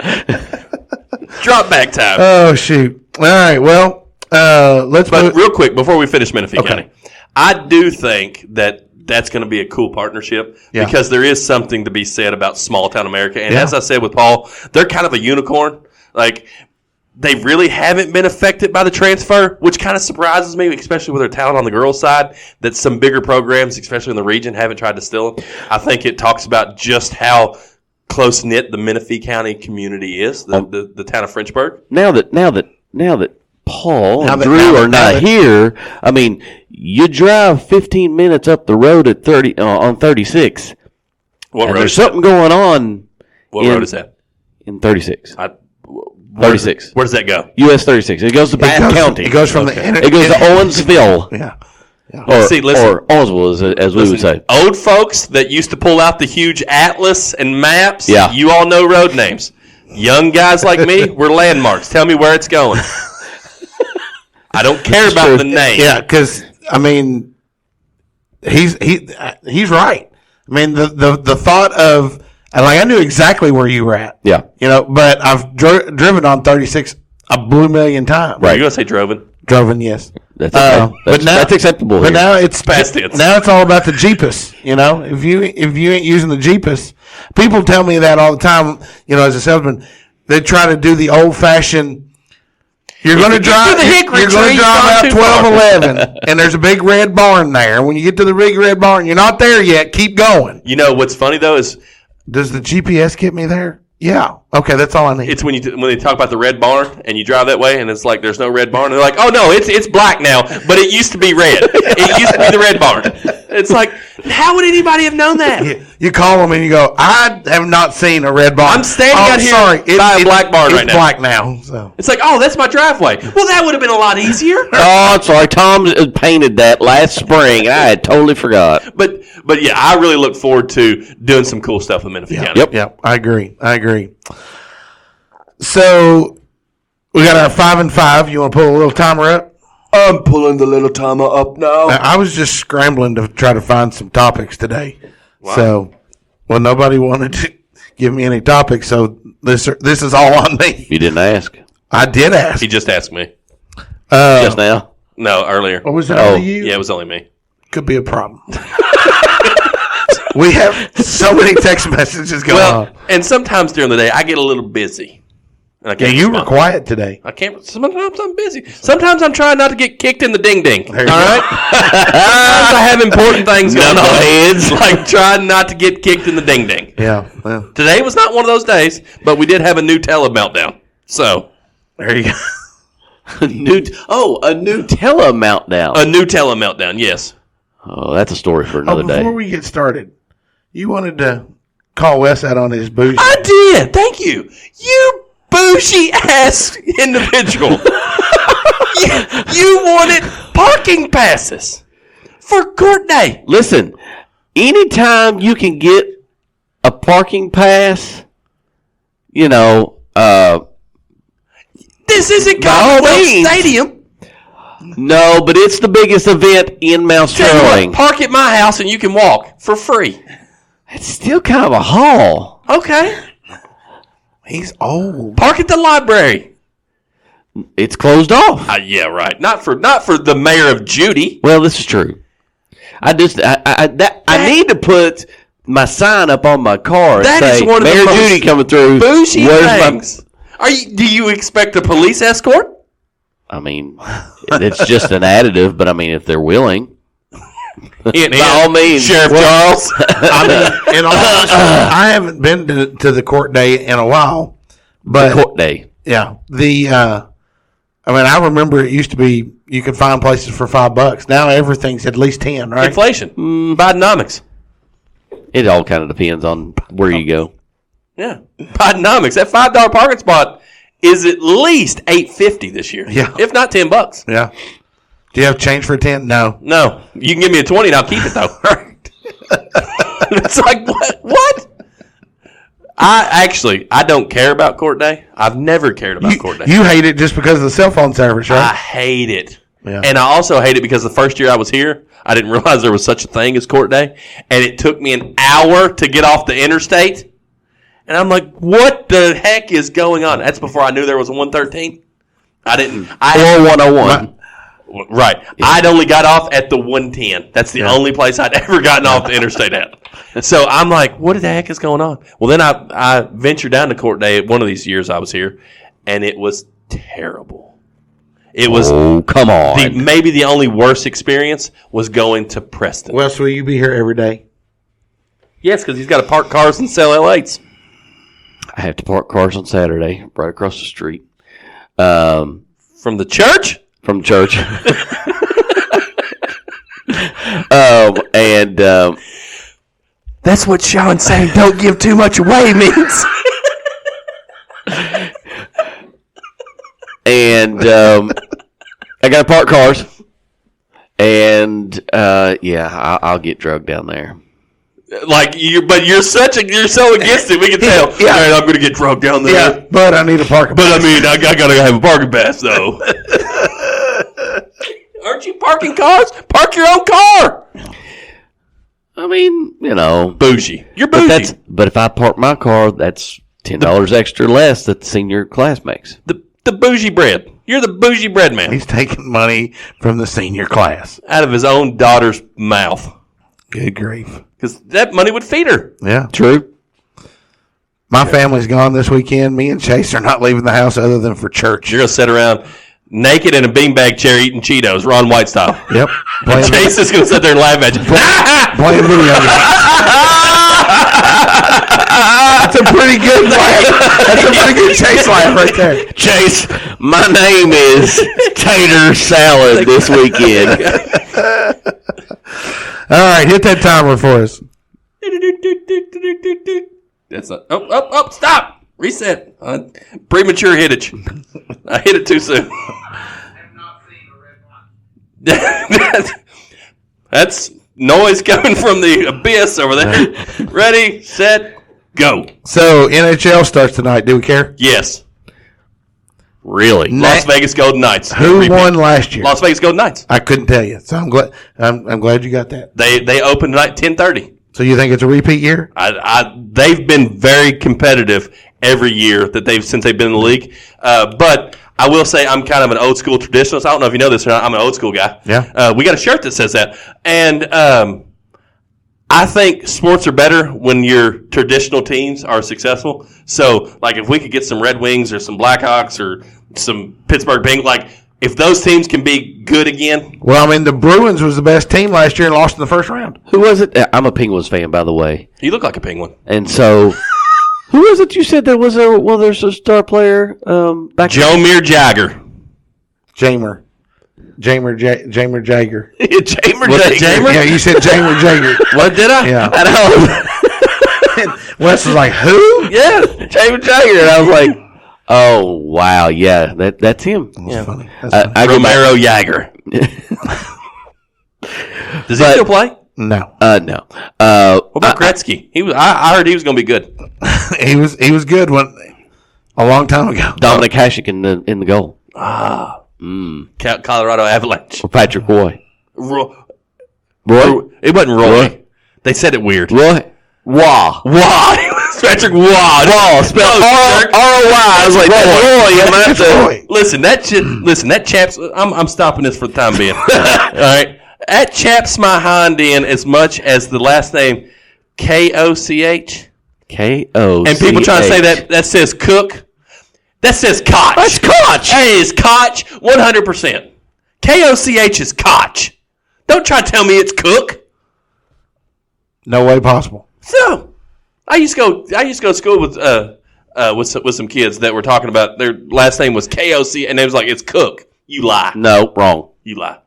B: Drop back time.
C: Oh, shoot. All right, well, let's
B: But real quick, before we finish Menifee County, I do think that's going to be a cool partnership because there is something to be said about small town America. And as I said with Paul, they're kind of a unicorn. Like, they really haven't been affected by the transfer, which kind of surprises me, especially with their talent on the girls' side, that some bigger programs, especially in the region, haven't tried to steal them. I think it talks about just how close-knit the Menifee County community is, the town of Frenchburg.
J: Now that Paul and Drew are not here, I mean, you drive 15 minutes up the road at on 36.
B: What road?
J: There's something going on.
B: What road is that?
J: In 36.
B: 36. Where does that go?
J: US 36. It goes to Bath County.
C: It goes from
J: it goes to Owensville.
C: Yeah.
J: Or,
B: See, listen,
J: or Owensville, as we would say.
B: Old folks that used to pull out the huge atlas and maps, you all know road names. Young guys like me, we're landmarks. Tell me where it's going. I don't care about the name.
C: Yeah, because, I mean, he's right. I mean, the thought of, like, I knew exactly where you were at.
J: Yeah.
C: You know, but I've driven on 36 a blue million times.
B: Right. You're going to say Droven?
C: Droven, yes.
J: That's okay. That's acceptable.
C: But
J: here.
C: now it's
B: past tense.
C: Now it's all about the Jeepus. You know, if you ain't using the Jeepus, people tell me that all the time. You know, as a salesman, they try to do the old fashioned. You're going to drive. You're going to drive out 1211, and there's a big red barn there. And when you get to the big red barn, you're not there yet. Keep going.
B: You know what's funny though is,
C: does the GPS get me there? Yeah. Okay, that's all I need.
B: It's when they talk about the red barn and you drive that way and it's like there's no red barn. And they're like, oh no, it's black now, but it used to be red. It used to be the red barn. It's like, how would anybody have known that?
C: You call them and you go, I have not seen a red barn.
B: I'm standing out here by a black barn right now.
C: It's black now. So.
B: It's like, oh, that's my driveway. Well, that would have been a lot easier.
J: Oh, I'm sorry. Tom painted that last spring. I had totally forgot.
B: But yeah, I really look forward to doing some cool stuff with Menifee County.
C: Yep. I agree. So we got our 5 and 5. You want to pull a little timer up?
B: I'm pulling the little timer up now.
C: I was just scrambling to try to find some topics today.
B: Wow.
C: So, nobody wanted to give me any topics, so this is all on me.
J: You didn't ask.
C: I did ask.
B: He just asked me.
J: Just now?
B: No, earlier.
C: What was that? Only you?
B: Yeah, it was only me.
C: Could be a problem. We have so many text messages going on.
B: And sometimes during the day, I get a little busy.
C: Yeah, you were quiet today.
B: I can't. Sometimes I'm busy. Sometimes I'm trying not to get kicked in the ding ding. All right. Sometimes I have important things going on. Heads like trying not to get kicked in the ding ding.
C: Yeah. Well.
B: Today was not one of those days, but we did have a Nutella meltdown. So
C: there you go.
J: a Nutella meltdown.
B: A Nutella meltdown. Yes.
J: Oh, that's a story for another day.
C: Before we get started, you wanted to call Wes out on his bougie.
B: I did. Thank you. You bougie ass individual. you wanted parking passes for court day.
J: Listen, anytime you can get a parking pass, this
B: isn't Commonwealth Stadium.
J: No, but it's the biggest event in Mount Sterling.
B: Park at my house and you can walk for free.
J: It's still kind of a haul.
B: Okay.
C: He's old.
B: Park at the library.
J: It's closed off.
B: Yeah, right. Not for the mayor of Judy.
J: Well, this is true. I need to put my sign up on my car.
B: That
J: say,
B: is one of
J: Mayor
B: the most
J: Judy coming through.
B: Bougie things. Do you expect a police escort?
J: I mean, it's just an additive, but I mean, if they're willing.
B: By all means, Sheriff Charles.
C: I mean, in all honesty, I haven't been to the court day in a while, but
J: the court day,
C: yeah. I remember it used to be you could find places for $5. Now everything's at least 10, right?
B: Inflation, Bidenomics.
J: It all kind of depends on where you go.
B: Yeah, Bidenomics. That $5 parking spot is at least $8.50 this year.
C: Yeah,
B: if not $10.
C: Yeah. Do you have change for 10? No.
B: You can give me a 20 and I'll keep it though. It's like what? I don't care about court day. I've never cared about court day.
C: You hate it just because of the cell phone service, right?
B: I hate it.
C: Yeah.
B: And I also hate it because the first year I was here, I didn't realize there was such a thing as court day. And it took me an hour to get off the interstate. And I'm like, what the heck is going on? That's before I knew there was a 113. I didn't.
J: Or 101.
B: Right. Yeah. I'd only got off at the 110. That's the only place I'd ever gotten off the interstate at. So I'm like, what the heck is going on? Well, then I ventured down to court day one of these years I was here, and it was terrible. It was.
J: Oh, come on.
B: Maybe the only worst experience was going to Preston.
C: Wes, will you be here every day?
B: Yes, because he's got to park cars and sell L8s.
J: I have to park cars on Saturday right across the street.
B: From the church?
J: From church.
B: That's what Sean saying don't give too much away means.
J: And I got to park cars. And I'll get drugged down there.
B: Like you're so against it. We can tell.
C: Yeah,
B: all right, I'm going to get drugged down there.
C: Yeah, but I need a parking pass.
B: But I mean, I got to have a parking pass though. Aren't you parking cars? Park your own car.
J: I mean,
B: bougie. You're bougie.
J: But if I park my car, that's $10 extra less that the senior class makes.
B: The bougie bread. You're the bougie bread man.
C: He's taking money from the senior class
B: out of his own daughter's mouth.
C: Good grief.
B: Because that money would feed her.
C: Yeah.
J: True.
C: My family's gone this weekend. Me and Chase are not leaving the house other than for church.
B: You're going to sit around naked in a beanbag chair eating Cheetos, Ron White style.
C: Yep.
B: Chase is going to sit there and laugh at you.
C: Playing video games. That's a pretty good laugh. That's a pretty good Chase laugh right there.
J: Chase, my name is Tater Salad this weekend.
C: All right, hit that timer for us.
B: That's stop. Reset. Premature hittage. I hit it too soon. I have not seen a red one. That's noise coming from the abyss over there. Ready, set, go.
C: So, NHL starts tonight. Do we care?
B: Yes.
J: Really?
B: Las Vegas Golden Knights.
C: Who won last year?
B: Las Vegas Golden Knights.
C: I couldn't tell you. So I'm glad. I'm glad you got that.
B: They opened tonight 10:30.
C: So you think it's a repeat year?
B: They've been very competitive every year since they've been in the league. But I will say I'm kind of an old school traditionalist. I don't know if you know this or not. I'm an old school guy.
C: Yeah.
B: We got a shirt that says that. And I think sports are better when your traditional teams are successful. So, like, if we could get some Red Wings or some Blackhawks or some Pittsburgh Penguins, like, if those teams can be good again.
C: Well, I mean, the Bruins was the best team last year and lost in the first round.
J: Who was it? I'm a Penguins fan, by the way.
B: You look like a Penguin.
J: And so, who was it you said there was there's a star player back
B: Jaromir Jagr.
C: Jamer Jagger.
B: Jamer Jagr.
C: Yeah, you said Jamer Jagger.
B: What did I?
C: Yeah.
J: I know.
C: Wes was like, who?
J: Yeah, Jamer Jagger. And I was like, oh, wow, yeah, that's him.
C: That's funny.
B: Romero Jagr. Does he still play?
C: No.
J: No.
B: What about Gretzky? I heard he was going to be good.
C: He was good a long time ago.
J: Dominic Hasek in the goal.
B: Colorado Avalanche.
J: For Patrick Roy.
B: Roy? It wasn't Roy.
J: Roy?
B: They said it weird.
J: Roy? Wah.
B: Patrick Wah.
J: Wah. Spelled R-O-Y. I was like, that's Roy.
B: Listen, that chaps. I'm stopping this for the time being. All right. That chaps my hind end as much as the last name Koch.
J: K-O-C-H.
B: And people trying to say that says Cook. That says Koch.
J: That's Koch.
B: That is Koch 100%. Koch is Koch. Don't try to tell me it's Cook.
C: No way possible.
B: So, I used to go to school with some kids that were talking about their last name was Koc and they was like, it's Cook. You lie.
J: No, wrong.
B: You lie.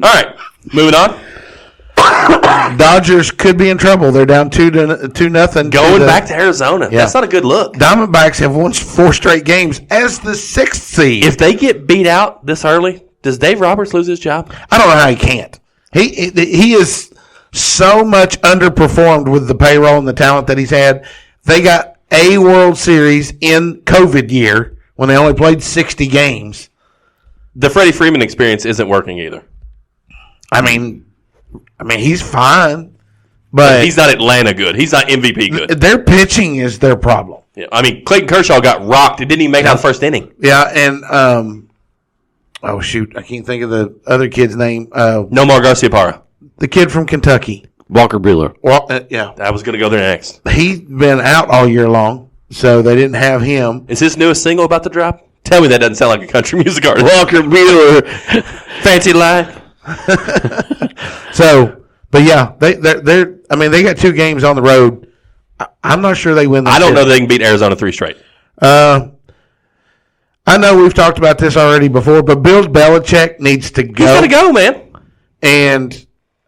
B: All right, moving on.
C: Dodgers could be in trouble. They're down 2-0.
B: Going back to Arizona. Yeah. That's not a good look.
C: Diamondbacks have won 4 straight games as the 6th seed.
B: If they get beat out this early, does Dave Roberts lose his job?
C: I don't know how he can't. He is so much underperformed with the payroll and the talent that he's had. They got a World Series in COVID year when they only played 60 games.
B: The Freddie Freeman experience isn't working either.
C: I mean, he's fine, but
B: he's not Atlanta good. He's not MVP good.
C: Their pitching is their problem.
B: Yeah, I mean, Clayton Kershaw got rocked. It didn't even make out the first inning.
C: Yeah, and oh shoot, I can't think of the other kid's name.
B: Nomar Garciaparra,
C: the kid from Kentucky,
J: Walker Buehler.
C: Well, yeah,
B: I was going to go there next.
C: He's been out all year long, so they didn't have him.
B: Is his newest single about to drop? Tell me that doesn't sound like a country music artist.
J: Walker Buehler,
B: Fancy Life.
C: So, but yeah, they're. I mean, they got 2 games on the road. I'm not sure they win.
B: I don't know they can beat Arizona 3 straight.
C: I know we've talked about this already before, but Bill Belichick needs to go.
B: He's got to go, man.
C: And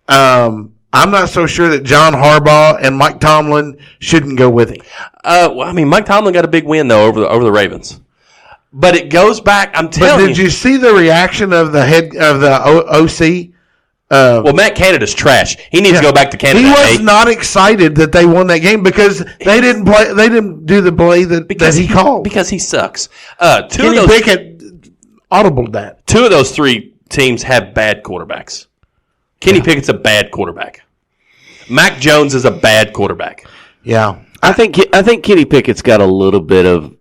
C: I'm not so sure that John Harbaugh and Mike Tomlin shouldn't go with him.
B: Well, I mean, Mike Tomlin got a big win though over the Ravens. But it goes back. I'm telling you.
C: Did you see the reaction of the head of the OC?
B: Well, Matt Canada's trash. He needs to go back to Canada.
C: He was not excited that they won that game because they didn't play. They didn't do the play that he called
B: because he sucks.
C: Kenny Pickett audibled that. 2
B: of those 3 teams have bad quarterbacks. Kenny Pickett's a bad quarterback. Mac Jones is a bad quarterback.
C: Yeah,
J: I think Kenny Pickett's got a little bit of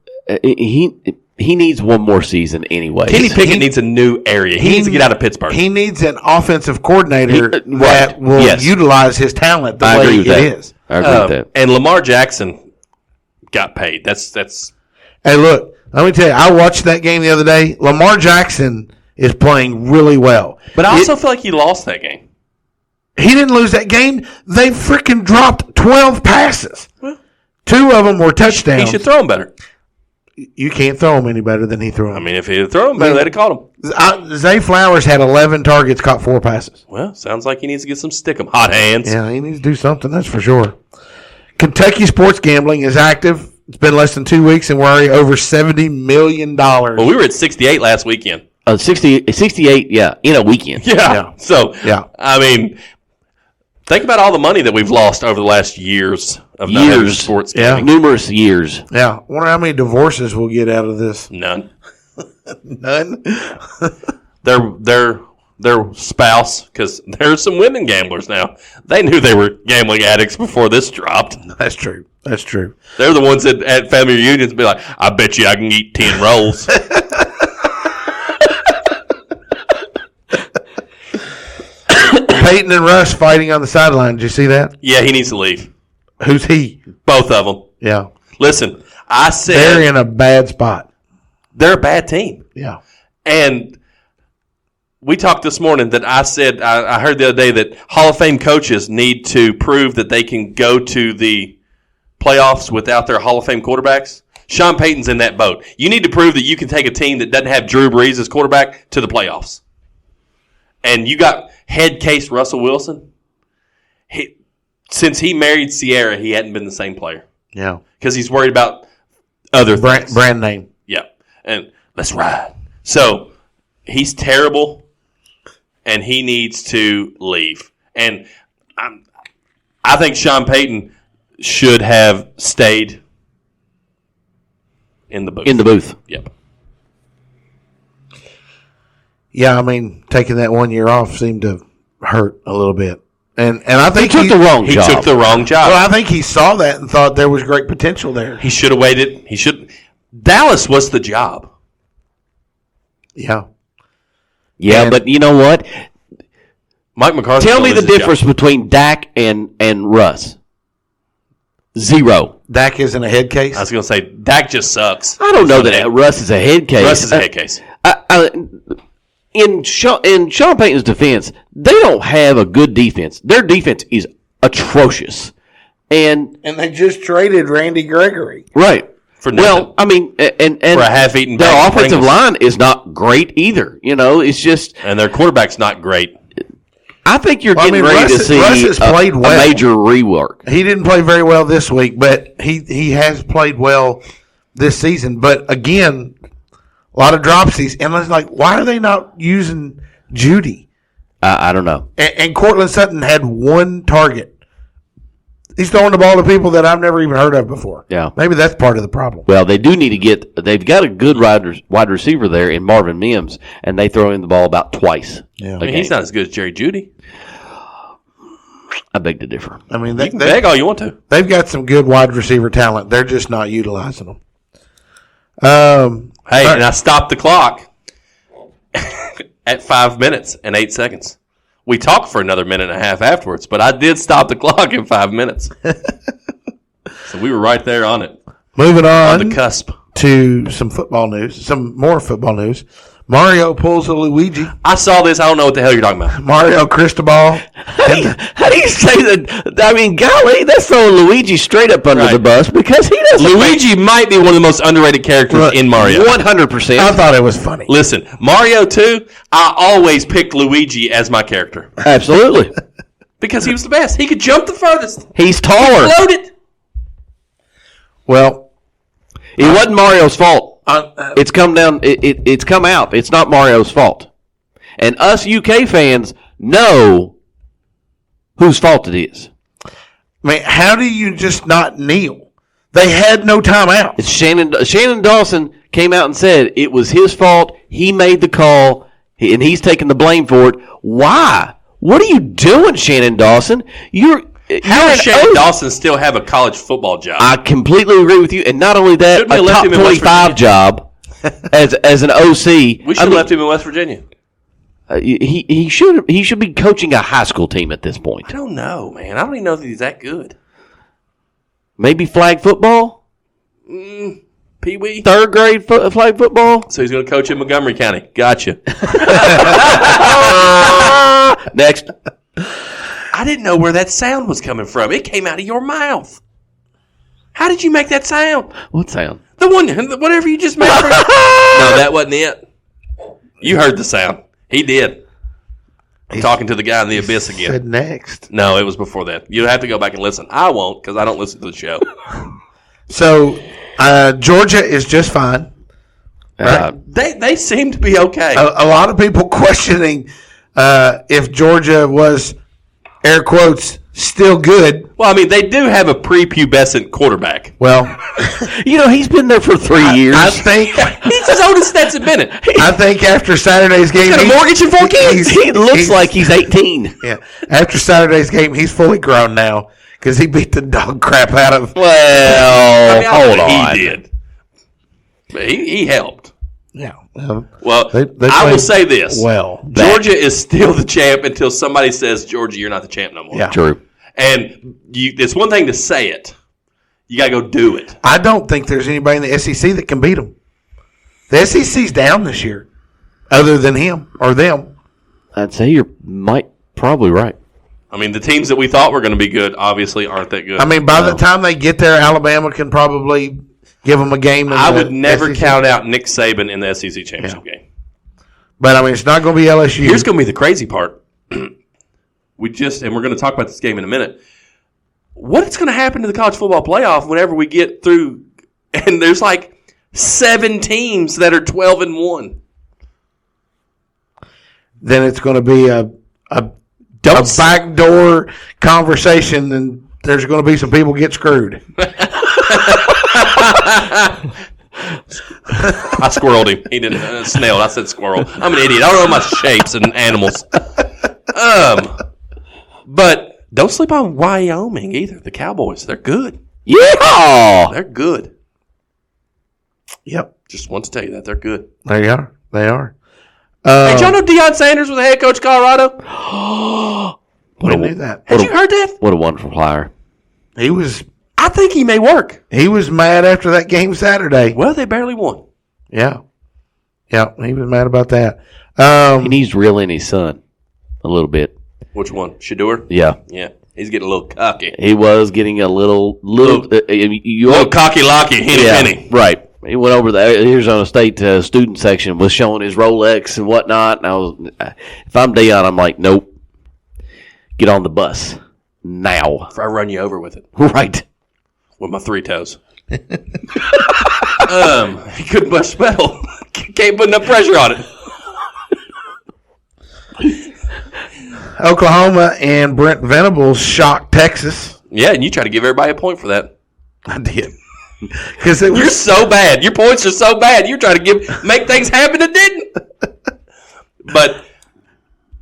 J: he needs one more season anyway.
B: Kenny Pickett needs a new area. He needs to get out of Pittsburgh.
C: He needs an offensive coordinator that will utilize his talent the way it is.
J: I agree with that.
B: And Lamar Jackson got paid. That's.
C: Hey, look, let me tell you, I watched that game the other day. Lamar Jackson is playing really well.
B: But I also feel like he lost that game.
C: He didn't lose that game. They freaking dropped 12 passes. Well, 2 of them were touchdowns.
B: He should throw them better.
C: You can't throw him any better than he threw him.
B: I mean, if he had thrown him better, they'd have caught him.
C: Zay Flowers had 11 targets, caught 4 passes.
B: Well, sounds like he needs to get some stick-em hot hands.
C: Yeah, he needs to do something, that's for sure. Kentucky sports gambling is active. It's been less than 2 weeks, and we're already over $70 million.
B: Well, we were at 68 last weekend.
J: 68, yeah, in a weekend.
B: Yeah. So,
C: yeah.
B: I mean, think about all the money that we've lost over the last years of not having sports gambling.
J: Numerous years.
C: Yeah. I wonder how many divorces we'll get out of this.
B: None.
C: None?
B: Their spouse, because there's some women gamblers now. They knew they were gambling addicts before this dropped.
C: That's true. That's true.
B: They're the ones that at family reunions be like, I bet you I can eat 10 rolls.
C: Payton and Russ fighting on the sideline. Did you see that?
B: Yeah, he needs to leave.
C: Who's he?
B: Both of them.
C: Yeah.
B: Listen, I said
C: they're in a bad spot.
B: They're a bad team.
C: Yeah.
B: And we talked this morning that I said I heard the other day that Hall of Fame coaches need to prove that they can go to the playoffs without their Hall of Fame quarterbacks. Sean Payton's in that boat. You need to prove that you can take a team that doesn't have Drew Brees as quarterback to the playoffs. And you got head case Russell Wilson. Since he married Sierra, he hadn't been the same player.
C: Yeah.
B: Because he's worried about other things.
C: Brand name.
B: Yeah. And let's ride. So he's terrible, and he needs to leave. And I think Sean Payton should have stayed in the booth.
J: In the booth.
B: Yep.
C: Yeah, I mean, taking that 1 year off seemed to hurt a little bit. And I think
J: he took the wrong job.
B: He took the wrong job.
C: Well, I think he saw that and thought there was great potential there.
B: He should have waited. Dallas was the job.
C: Yeah.
J: Yeah, but you know what?
B: Mike McCarthy.
J: Tell me the difference between Dak and Russ. Zero.
C: Dak isn't a head case?
B: I was going to say, Dak just sucks.
J: I don't know that Russ is a head case.
B: Russ is a head case.
J: In Sean Payton's defense, they don't have a good defense. Their defense is atrocious. And
C: they just traded Randy Gregory.
J: Right.
B: For nothing.
J: Well, I mean, and
B: for a half-eaten
J: their
B: bag of
J: offensive
B: Pringles.
J: line is not great either. You know, it's just.
B: And their quarterback's not great.
J: I think you're getting ready to see
C: Russ has played well.
J: a major rework.
C: He didn't play very well this week, but he has played well this season. But again, a lot of dropsies. And it's like, why are they not using Judy?
J: I don't know.
C: And Cortland Sutton had one target. He's throwing the ball to people that I've never even heard of before.
J: Yeah.
C: Maybe that's part of the problem.
J: Well, they do need to get – they've got a good wide receiver there in Marvin Mims, and they throw him the ball about twice.
C: Yeah.
B: I mean, he's not as good as Jerry Jeudy.
J: I beg to differ.
C: I mean,
B: You can beg all you want to.
C: They've got some good wide receiver talent. They're just not utilizing them.
B: Hey, and I stopped the clock at 5 minutes and 8 seconds. We talked for another minute and a half afterwards, but I did stop the clock in 5 minutes. So we were right there on it.
C: Moving on
B: the cusp
C: to some football news, some more football news. Mario pulls a Luigi.
B: I saw this. I don't know what the hell you're talking about.
C: Mario Cristobal.
J: How do you say that? I mean, golly, that's throwing Luigi straight up under the bus because he doesn't.
B: Luigi might be one of the most underrated characters in Mario.
J: 100%.
C: I thought it was funny.
B: Listen, Mario 2, I always picked Luigi as my character.
J: Absolutely.
B: Because he was the best. He could jump the furthest.
J: He's taller.
B: He floated.
C: Well,
J: it wasn't Mario's fault. It's come down. It's come out. It's not Mario's fault. And us UK fans know whose fault it is.
C: I mean, how do you just not kneel? They had no timeout.
J: It's Shannon Dawson came out and said it was his fault. He made the call, and he's taking the blame for it. Why? What are you doing, Shannon Dawson?
B: How does Shannon Dawson still have a college football job?
J: I completely agree with you. And not only that,
B: Shouldn't we
J: a
B: left
J: top
B: him in West
J: 25 job as an OC.
B: We should have left him in West Virginia.
J: He should be coaching a high school team at this point.
B: I don't know, man. I don't even know that he's that good.
J: Maybe flag football?
B: Pee-wee?
J: Third grade flag football?
B: So he's going to coach in Montgomery County. Gotcha.
J: Next.
B: I didn't know where that sound was coming from. It came out of your mouth. How did you make that sound?
J: What sound?
B: The one, whatever you just made. No, that wasn't it. You heard the sound. He did. I'm talking to the guy in the abyss again.
C: Said next.
B: No, it was before that. You have to go back and listen. I won't because I don't listen to the show.
C: So, Georgia is just fine. Right?
B: They seem to be okay.
C: A lot of people questioning if Georgia was, air quotes, still good.
B: Well, I mean, they do have a prepubescent quarterback.
C: Well,
J: he's been there for 3 years.
C: I think
B: he's as old as Stetson Bennett.
C: I think after Saturday's game,
B: he's got a mortgage and 4 kids.
J: He looks like he's 18.
C: Yeah. After Saturday's game, he's fully grown now because he beat the dog crap out of.
J: Well, hold on.
B: He did. But he helped.
C: Yeah.
B: Well,
C: they
B: I will
C: played
B: say this.
C: well.
B: Georgia is still the champ until somebody says, Georgia, you're not the champ no more.
C: Yeah.
J: True.
B: And it's one thing to say it. You got to go do it.
C: I don't think there's anybody in the SEC that can beat them. The SEC's down this year, other than him or them.
J: I'd say you're probably right.
B: I mean, the teams that we thought were going to be good obviously aren't that good.
C: I mean, by the time they get there, Alabama can probably give them a game.
B: I would never
C: SEC.
B: count out Nick Saban in the SEC championship game.
C: But, I mean, it's not going to be LSU.
B: Here's going to be the crazy part. And we're going to talk about this game in a minute. What's going to happen to the college football playoff whenever we get through? And there's like 7 teams that are 12-1.
C: Then it's going to be a backdoor conversation, and there's going to be some people get screwed.
B: I squirreled him. He didn't snailed. I said squirrel. I'm an idiot. I don't know my shapes and animals. But don't sleep on Wyoming either. The Cowboys, they're good.
J: Yeah,
B: they're good.
C: Yep.
B: Just want to tell you that they're good.
C: They are. They are.
B: Hey, did y'all know Deion Sanders was the head coach of Colorado?
C: I knew that.
B: Had you heard that?
J: What a wonderful player.
C: He was.
B: I think he may work.
C: He was mad after that game Saturday.
B: Well, they barely won.
C: Yeah. Yeah, he was mad about that.
J: He needs to reel in his son a little bit.
B: Which one? Shador?
J: Yeah.
B: Yeah. He's getting a little cocky.
J: He was getting a little
B: cocky-locky, henny-penny.
J: Right. He went over the Arizona State student section, was showing his Rolex and whatnot. And if I'm Deion, I'm like, nope. Get on the bus now.
B: If I run you over with it.
J: Right.
B: With my 3 toes. He couldn't much spell. Can't put enough pressure on it.
C: Oklahoma and Brent Venables shocked Texas.
B: Yeah, and you try to give everybody a point for that.
C: I did. Because
B: you're so bad. Your points are so bad. You're trying to make things happen that didn't. But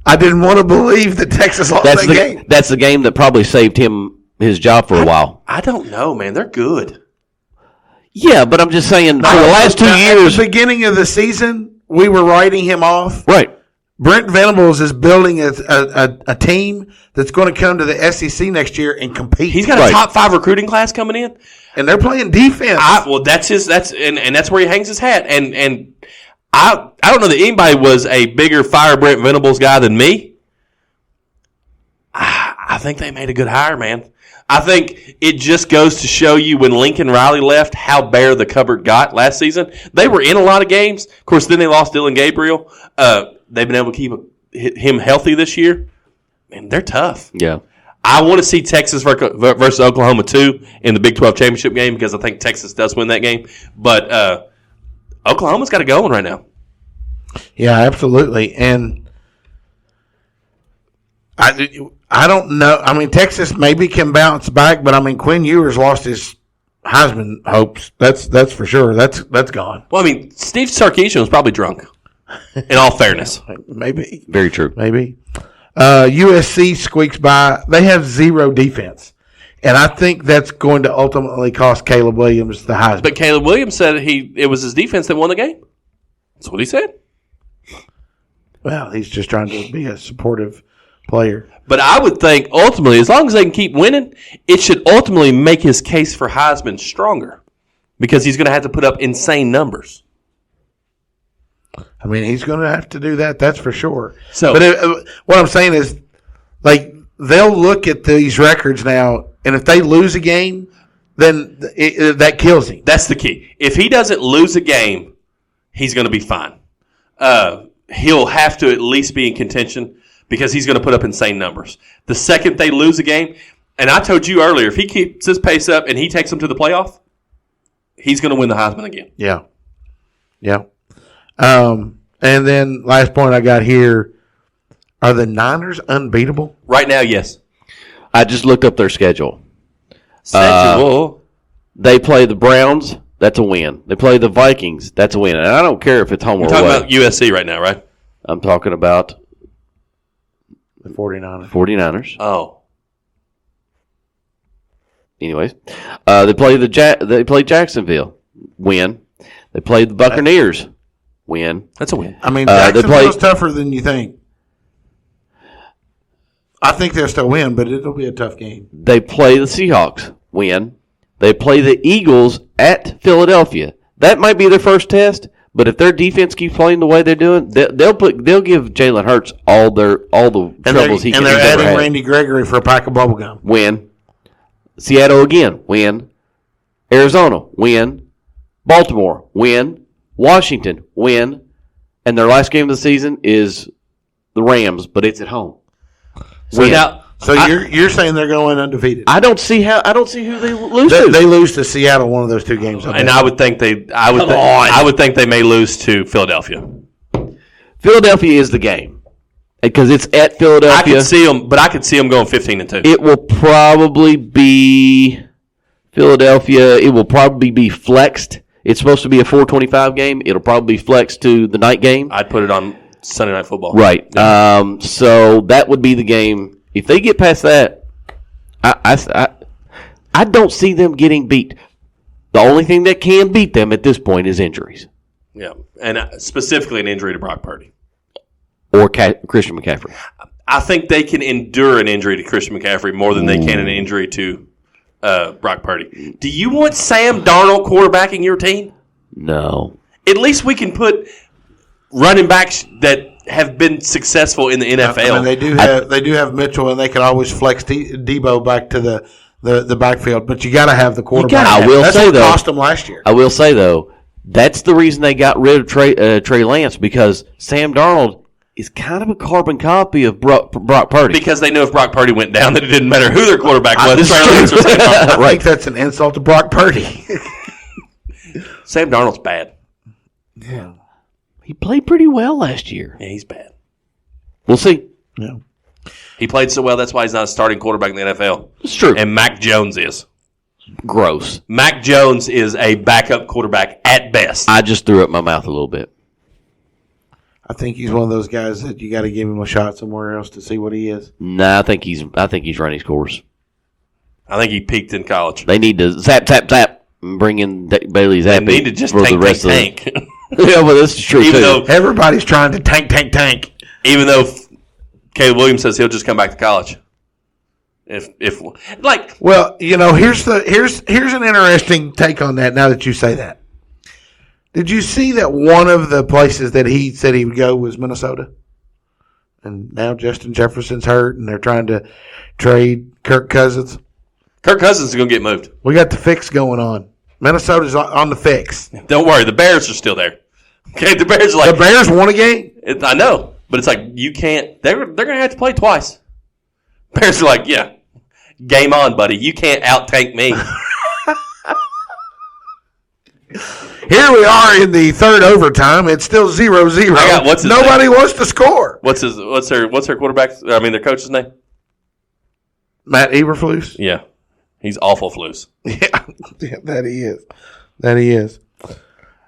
C: I didn't want to believe that Texas lost that game.
J: That's the game that probably saved him his job for a while.
B: I don't know, man. They're good.
J: Yeah, but I'm just saying, for the last 2 years.
C: At the beginning of the season, we were writing him off.
J: Right.
C: Brent Venables is building a team that's going to come to the SEC next year and compete.
B: He's got a top 5 recruiting class coming in,
C: and they're playing defense.
B: That's where he hangs his hat. And I don't know that anybody was a bigger fire Brent Venables guy than me. I think they made a good hire, man. I think it just goes to show you when Lincoln Riley left how bare the cupboard got last season. They were in a lot of games. Of course, then they lost Dylan Gabriel. They've been able to keep him healthy this year. Man, they're tough.
J: Yeah.
B: I want to see Texas versus Oklahoma, too, in the Big 12 championship game because I think Texas does win that game. But Oklahoma's got it going right now.
C: Yeah, absolutely. And I don't know. I mean, Texas maybe can bounce back, but, I mean, Quinn Ewers lost his Heisman hopes. That's for sure. That's gone.
B: Well, I mean, Steve Sarkisian was probably drunk, in all fairness.
C: Maybe.
J: Very true.
C: Maybe. USC squeaks by. They have 0 defense. And I think that's going to ultimately cost Caleb Williams the Heisman.
B: But Caleb Williams said it was his defense that won the game. That's what he said.
C: Well, he's just trying to be a supportive player.
B: But I would think, ultimately, as long as they can keep winning, it should ultimately make his case for Heisman stronger because he's going to have to put up insane numbers.
C: I mean, he's going to have to do that. That's for sure.
B: So,
C: but what I'm saying is, like, they'll look at these records now, and if they lose a game, then that kills him.
B: That's the key. If he doesn't lose a game, he's going to be fine. He'll have to at least be in contention because he's going to put up insane numbers. The second they lose a game, and I told you earlier, if he keeps his pace up and he takes them to the playoff, he's going to win the Heisman again.
C: Yeah. Yeah. And then last point I got here, are the Niners unbeatable?
B: Right now, yes.
J: I just looked up their schedule. They play the Browns. That's a win. They play the Vikings. That's a win. And I don't care if it's home or away.
B: You're talking about USC right now, right?
J: I'm talking about
C: the
J: 49ers.
B: Oh.
J: Anyways, they play Jacksonville. Win. They play the Buccaneers. win.
B: That's a win.
C: I mean,
J: They
C: Jacksonville's tougher than you think. I think they'll still win, but it'll be a tough game.
J: They play the Seahawks, win. They play the Eagles at Philadelphia. That might be their first test, but if their defense keeps playing the way they're doing, they'll give Jalen Hurts all the troubles he can.
C: And they're
J: ever
C: adding
J: had.
C: Randy Gregory for a pack of bubblegum.
J: Win. Seattle again, win. Arizona, win. Baltimore, win. Washington, win. And their last game of the season is the Rams, but it's at home.
B: So now,
C: you're saying they're going undefeated?
J: I don't see who they lose to.
C: They lose to Seattle one of those two games.
B: and I would think I would think they may lose to Philadelphia.
J: Philadelphia is the game because it's at Philadelphia.
B: I could see them, but I could see them going 15-2.
J: It will probably be Philadelphia. It will probably be flexed. It's supposed to be a 4:25 game. It'll probably be flexed to the night game.
B: I'd put it on Sunday Night Football.
J: Right. Yeah. So that would be the game. If they get past that, I don't see them getting beat. The only thing that can beat them at this point is injuries.
B: Yeah, and specifically an injury to Brock Purdy.
J: Or Christian McCaffrey.
B: I think they can endure an injury to Christian McCaffrey more than they can an injury to Brock Purdy. Do you want Sam Darnold quarterbacking your team?
J: No.
B: At least we can put running backs that have been successful in the NFL.
C: I mean, they do have Mitchell, and they can always flex Debo back to the backfield. But you got to have the quarterback. That's what cost them last year.
J: I will say though, that's the reason they got rid of Trey Lance, because Sam Darnold is kind of a carbon copy of Brock Purdy.
B: Because they knew if Brock Purdy went down, that it didn't matter who their quarterback was.
C: I think that's an insult to Brock Purdy.
B: Sam Darnold's bad.
C: Yeah.
J: He played pretty well last year.
B: Yeah, he's bad.
J: We'll see.
C: Yeah.
B: He played so well, that's why he's not a starting quarterback in the NFL.
J: It's true.
B: And Mac Jones is.
J: Gross.
B: Mac Jones is a backup quarterback at best.
J: I just threw up my mouth a little bit.
C: I think he's one of those guys that you got to give him a shot somewhere else to see what he is.
J: Nah, I think he's run his course.
B: I think he peaked in college.
J: They need to zap, and bring in Bailey Zappi.
B: They need to just
J: for the rest
B: tank.
J: Yeah, well, that's true
B: even
J: too.
B: Though,
C: everybody's trying to tank.
B: Even though Caleb Williams says he'll just come back to college.
C: Well, here's an interesting take on that. Now that you say that, did you see that one of the places that he said he would go was Minnesota? And now Justin Jefferson's hurt, and they're trying to trade Kirk Cousins.
B: Kirk Cousins is going to get moved.
C: We got the fix going on. Minnesota's on the fix.
B: Don't worry, the Bears are still there. Okay, the Bears are
C: the Bears won a game.
B: I know, but it's like you can't. They're going to have to play twice. Bears are like, yeah, game on, buddy. You can't out tank me.
C: Here we are in the third overtime. It's still 0-0. Nobody wants to score.
B: What's their quarterback? Their coach's name?
C: Matt Eberflus.
B: Yeah, he's awful flus.
C: Yeah, that he is. That he is. All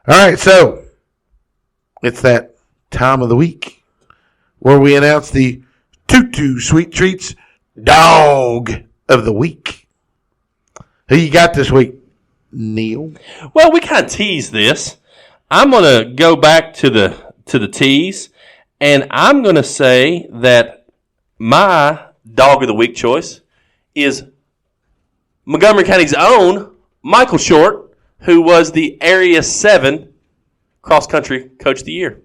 C: right, so it's that time of the week where we announce the Tutu Sweet Treats Dog of the Week. Who you got this week, Neil?
B: Well, we kind of teased this. I'm going to go back to the tease, and I'm going to say that my Dog of the Week choice is Montgomery County's own Michael Short, who was the Area 7 cross-country Coach of the Year,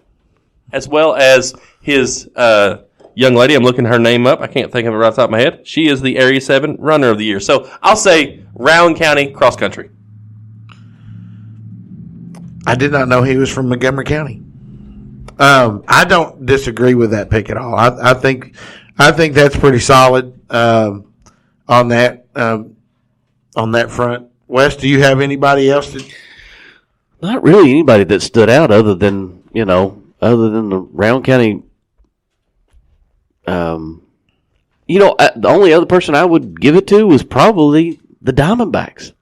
B: as well as his young lady. I'm looking her name up. I can't think of it right off the top of my head. She is the Area 7 Runner of the Year. So I'll say Rowan County cross-country.
C: I did not know he was from Montgomery County. I don't disagree with that pick at all. I think that's pretty solid on that front. Wes, do you have anybody else?
J: Not really anybody that stood out other than the Rowan County. The only other person I would give it to was probably the Diamondbacks.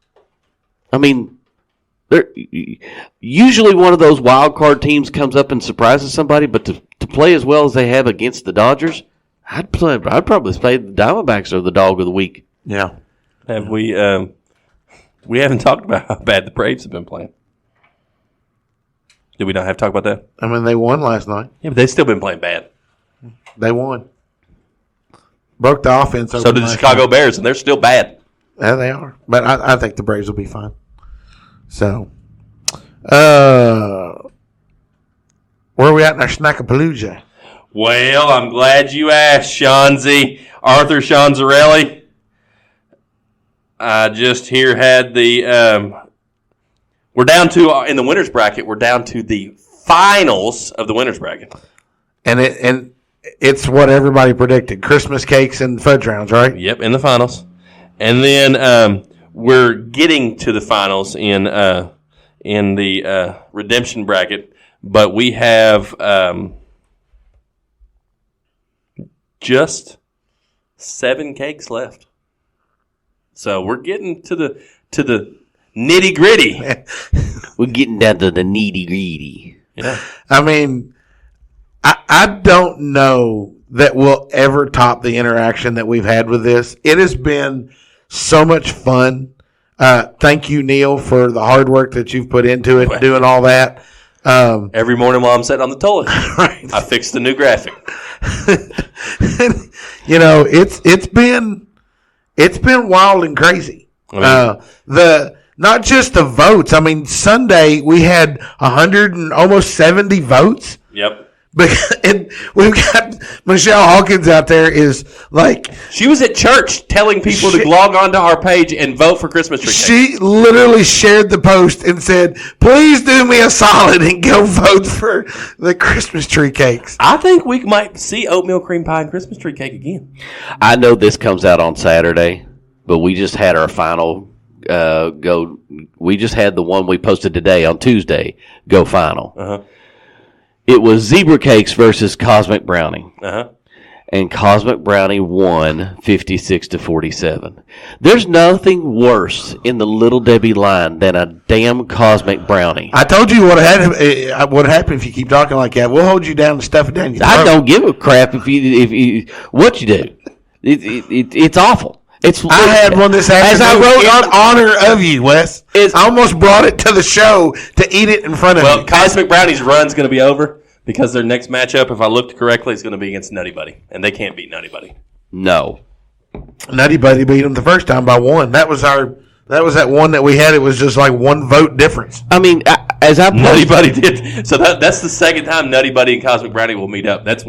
J: I mean, they're usually one of those wild card teams comes up and surprises somebody, but to play as well as they have against the Dodgers, I'd probably say the Diamondbacks are the Dog of the Week.
C: Yeah.
B: Have we haven't talked about how bad the Braves have been playing. Did we not have to talk about that?
C: I mean, they won last night.
B: Yeah, but they've still been playing bad.
C: They won. Broke the offense.
B: So did the Chicago Bears, and they're still bad.
C: Yeah, they are. But I think the Braves will be fine. So, where are we at in our Snackapalooza?
B: Well, I'm glad you asked, Shanzi. Arthur Shanzarelli. I just here had the we're down to in the winners bracket. We're down to the finals of the winners bracket,
C: and it's what everybody predicted: Christmas cakes and fudge rounds, right?
B: Yep, in the finals, and then we're getting to the finals in the redemption bracket, but we have just 7 cakes left. So we're getting to the nitty gritty.
J: We're getting down to the nitty gritty.
B: Yeah.
C: I mean, I don't know that we'll ever top the interaction that we've had with this. It has been so much fun. Thank you, Neil, for the hard work that you've put into it, doing all that.
B: Every morning while I'm sitting on the toilet,
C: right.
B: I fixed the new graphic.
C: You know, it's been wild and crazy.
B: I mean,
C: not just the votes. I mean, Sunday we had 100 and almost 70 votes.
B: Yep.
C: And we've got Michelle Hawkins out there is like...
B: She was at church telling people to log onto our page and vote for Christmas tree cakes.
C: She literally shared the post and said, please do me a solid and go vote for the Christmas tree cakes.
B: I think we might see oatmeal cream pie and Christmas tree cake again.
J: I know this comes out on Saturday, but we just had our final go. We just had the one we posted today on Tuesday go final.
B: Uh-huh.
J: It was Zebra Cakes versus Cosmic Brownie.
B: Uh-huh.
J: And Cosmic Brownie won 56-47. There's nothing worse in the Little Debbie line than a damn Cosmic Brownie.
C: I told you what happened if you keep talking like that. We'll hold you down and stuff it down your throat.
J: I don't give a crap if you what you do. It's awful.
C: I had one this afternoon
J: as I wrote
C: in honor of you, Wes. I almost brought it to the show to eat it in front of you.
B: Well, Cosmic Brownie's run's going to be over because their next matchup, if I looked correctly, is going to be against Nutty Buddy, and they can't beat Nutty Buddy.
J: No.
C: Nutty Buddy beat them the first time by 1. That was that one that we had. It was just like 1 vote difference.
J: I mean,
B: Nutty Buddy did. So that's the second time Nutty Buddy and Cosmic Brownie will meet up. That's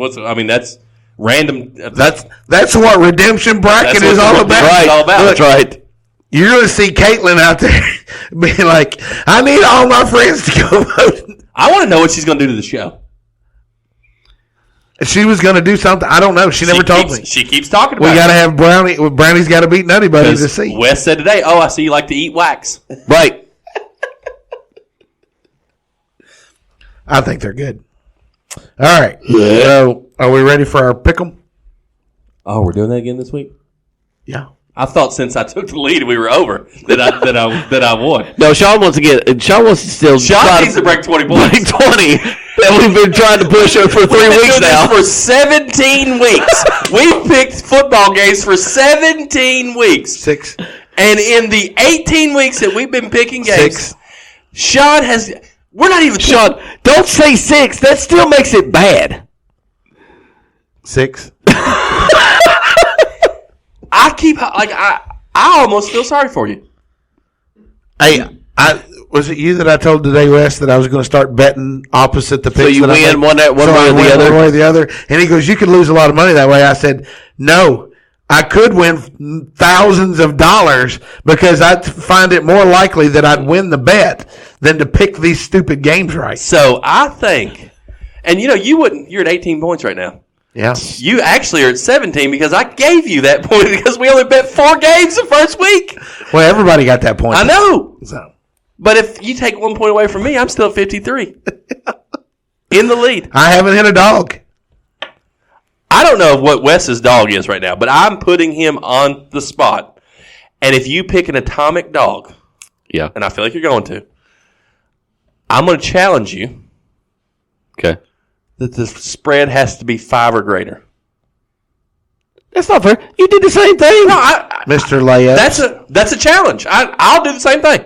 B: random.
C: That's what redemption bracket is all about.
J: Right.
B: All about.
J: That's right.
C: You're going to see Caitlin out there being like, I need all my friends to go vote.
B: I want to know what she's going to do to the show.
C: She was going to do something. I don't know. She never told me.
B: She keeps talking about it.
C: We got to have Brownie. Brownie's got to beat Nutty Buddy to see.
B: Wes said today, I see you like to eat wax.
J: Right.
C: I think they're good. All right. So, are we ready for our pick 'em?
B: Oh, we're doing that again this week?
C: Yeah.
B: I thought since I took the lead, we were over. That I won.
J: No, Sean wants to still.
B: Sean needs to break 20 points.
J: Break 20. That we've been trying to push her for 3 weeks now.
B: For 17 weeks, we've picked football games for 17 weeks.
C: 6.
B: And in the 18 weeks that we've been picking games,
C: 6.
B: Sean has. We're not even.
J: Sean, don't say 6. That still makes it bad.
C: 6.
B: I almost feel sorry for you.
C: Hey, was it you that I told today, Wes, that I was going to start betting opposite the picks?
J: So you
C: that
J: win one way or the other?
C: One way or the other. And he goes, you could lose a lot of money that way. I said, no, I could win thousands of dollars because I find it more likely that I'd win the bet than to pick these stupid games right.
B: So I think, and you wouldn't. You're at 18 points right now.
C: Yeah.
B: You actually are at 17 because I gave you that point because we only bet 4 games the first week.
C: Well, everybody got that point.
B: I know.
C: So.
B: But if you take 1 point away from me, I'm still at 53 in the lead.
C: I haven't hit a dog.
B: I don't know what Wes's dog is right now, but I'm putting him on the spot. And if you pick an atomic dog,
J: yeah,
B: and I feel like you're going to, I'm going to challenge you.
J: Okay.
B: That the spread has to be 5 or greater.
J: That's not fair. You did the same thing.
B: No,
C: Mr. Layup.
B: That's a challenge. I'll do the same thing.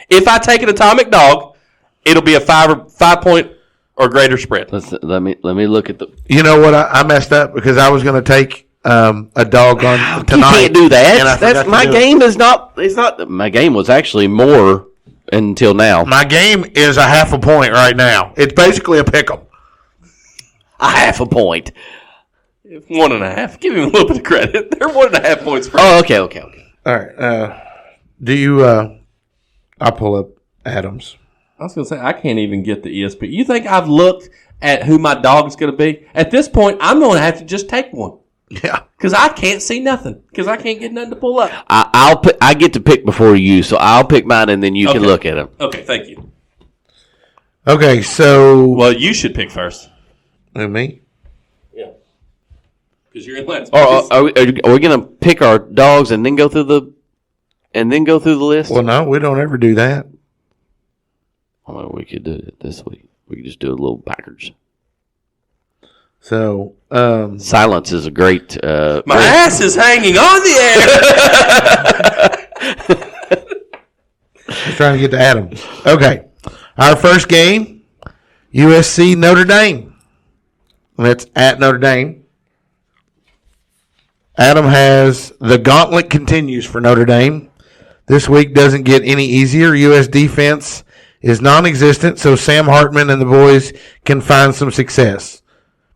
B: If I take an atomic dog it'll be a 5-point or greater spread.
J: Let me look at the.
C: You know what? I messed up because I was going to take a dog on tonight.
J: You can't do that.
C: That's
J: my game is not. It's not. My game was actually more until now.
C: My game is a half a point right now. It's basically a pick'em.
J: A half a point.
B: 1.5. Give him a little bit of credit. They're 1.5 points spread.
J: Oh, okay.
C: All right. Do you? I'll pull up Adams.
B: I was going to say, I can't even get the ESP. You think I've looked at who my dog is going to be? At this point, I'm going to have to just take one.
C: Yeah.
B: Because I can't see nothing. Because I can't get nothing to pull up.
J: I get to pick before you, so I'll pick mine and then you can look at them.
B: Okay, thank you.
C: Okay, so.
B: Well, you should pick first.
C: And me?
B: Yeah. Because you're in last.
J: Are we going to pick our dogs and then go through the list?
C: Well, no, we don't ever do that.
J: Well, we could do it this week. We could just do a little backwards.
C: So,
J: silence is a great.
B: My ass is hanging on the air.
C: I'm trying to get to Adam. Okay, our first game, USC Notre Dame. That's at Notre Dame. Adam has the gauntlet continues for Notre Dame. This week doesn't get any easier. U.S. defense is non-existent, so Sam Hartman and the boys can find some success.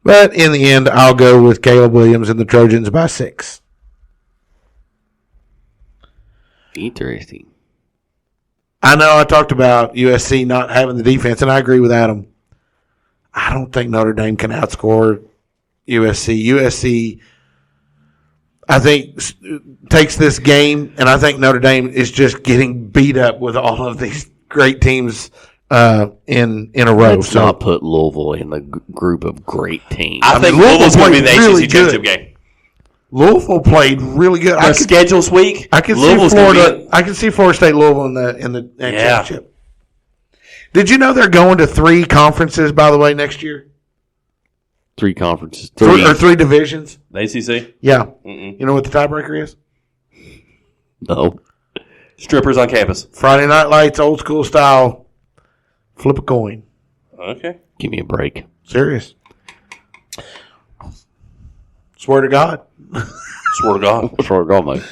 C: But in the end, I'll go with Caleb Williams and the Trojans by 6.
J: Interesting.
C: I know I talked about USC not having the defense, and I agree with Adam. I don't think Notre Dame can outscore USC. USC, I think, takes this game, and I think Notre Dame is just getting beat up with all of these great teams in a row.
J: Let's not put Louisville in the group of great teams.
B: I think Louisville's going to be the ACC championship game.
C: Louisville played really good.
B: The schedule's weak.
C: I can see Florida State Louisville in the championship. Did you know they're going to 3 conferences, by the way, next year?
J: 3 conferences.
C: 3 divisions.
B: The ACC?
C: Yeah. Mm-mm. You know what the tiebreaker is?
J: No.
B: Strippers on campus.
C: Friday Night Lights, old school style. Flip a coin.
B: Okay.
J: Give me a break.
C: Serious. Swear to God.
B: Swear to God.
J: Swear to God, mate.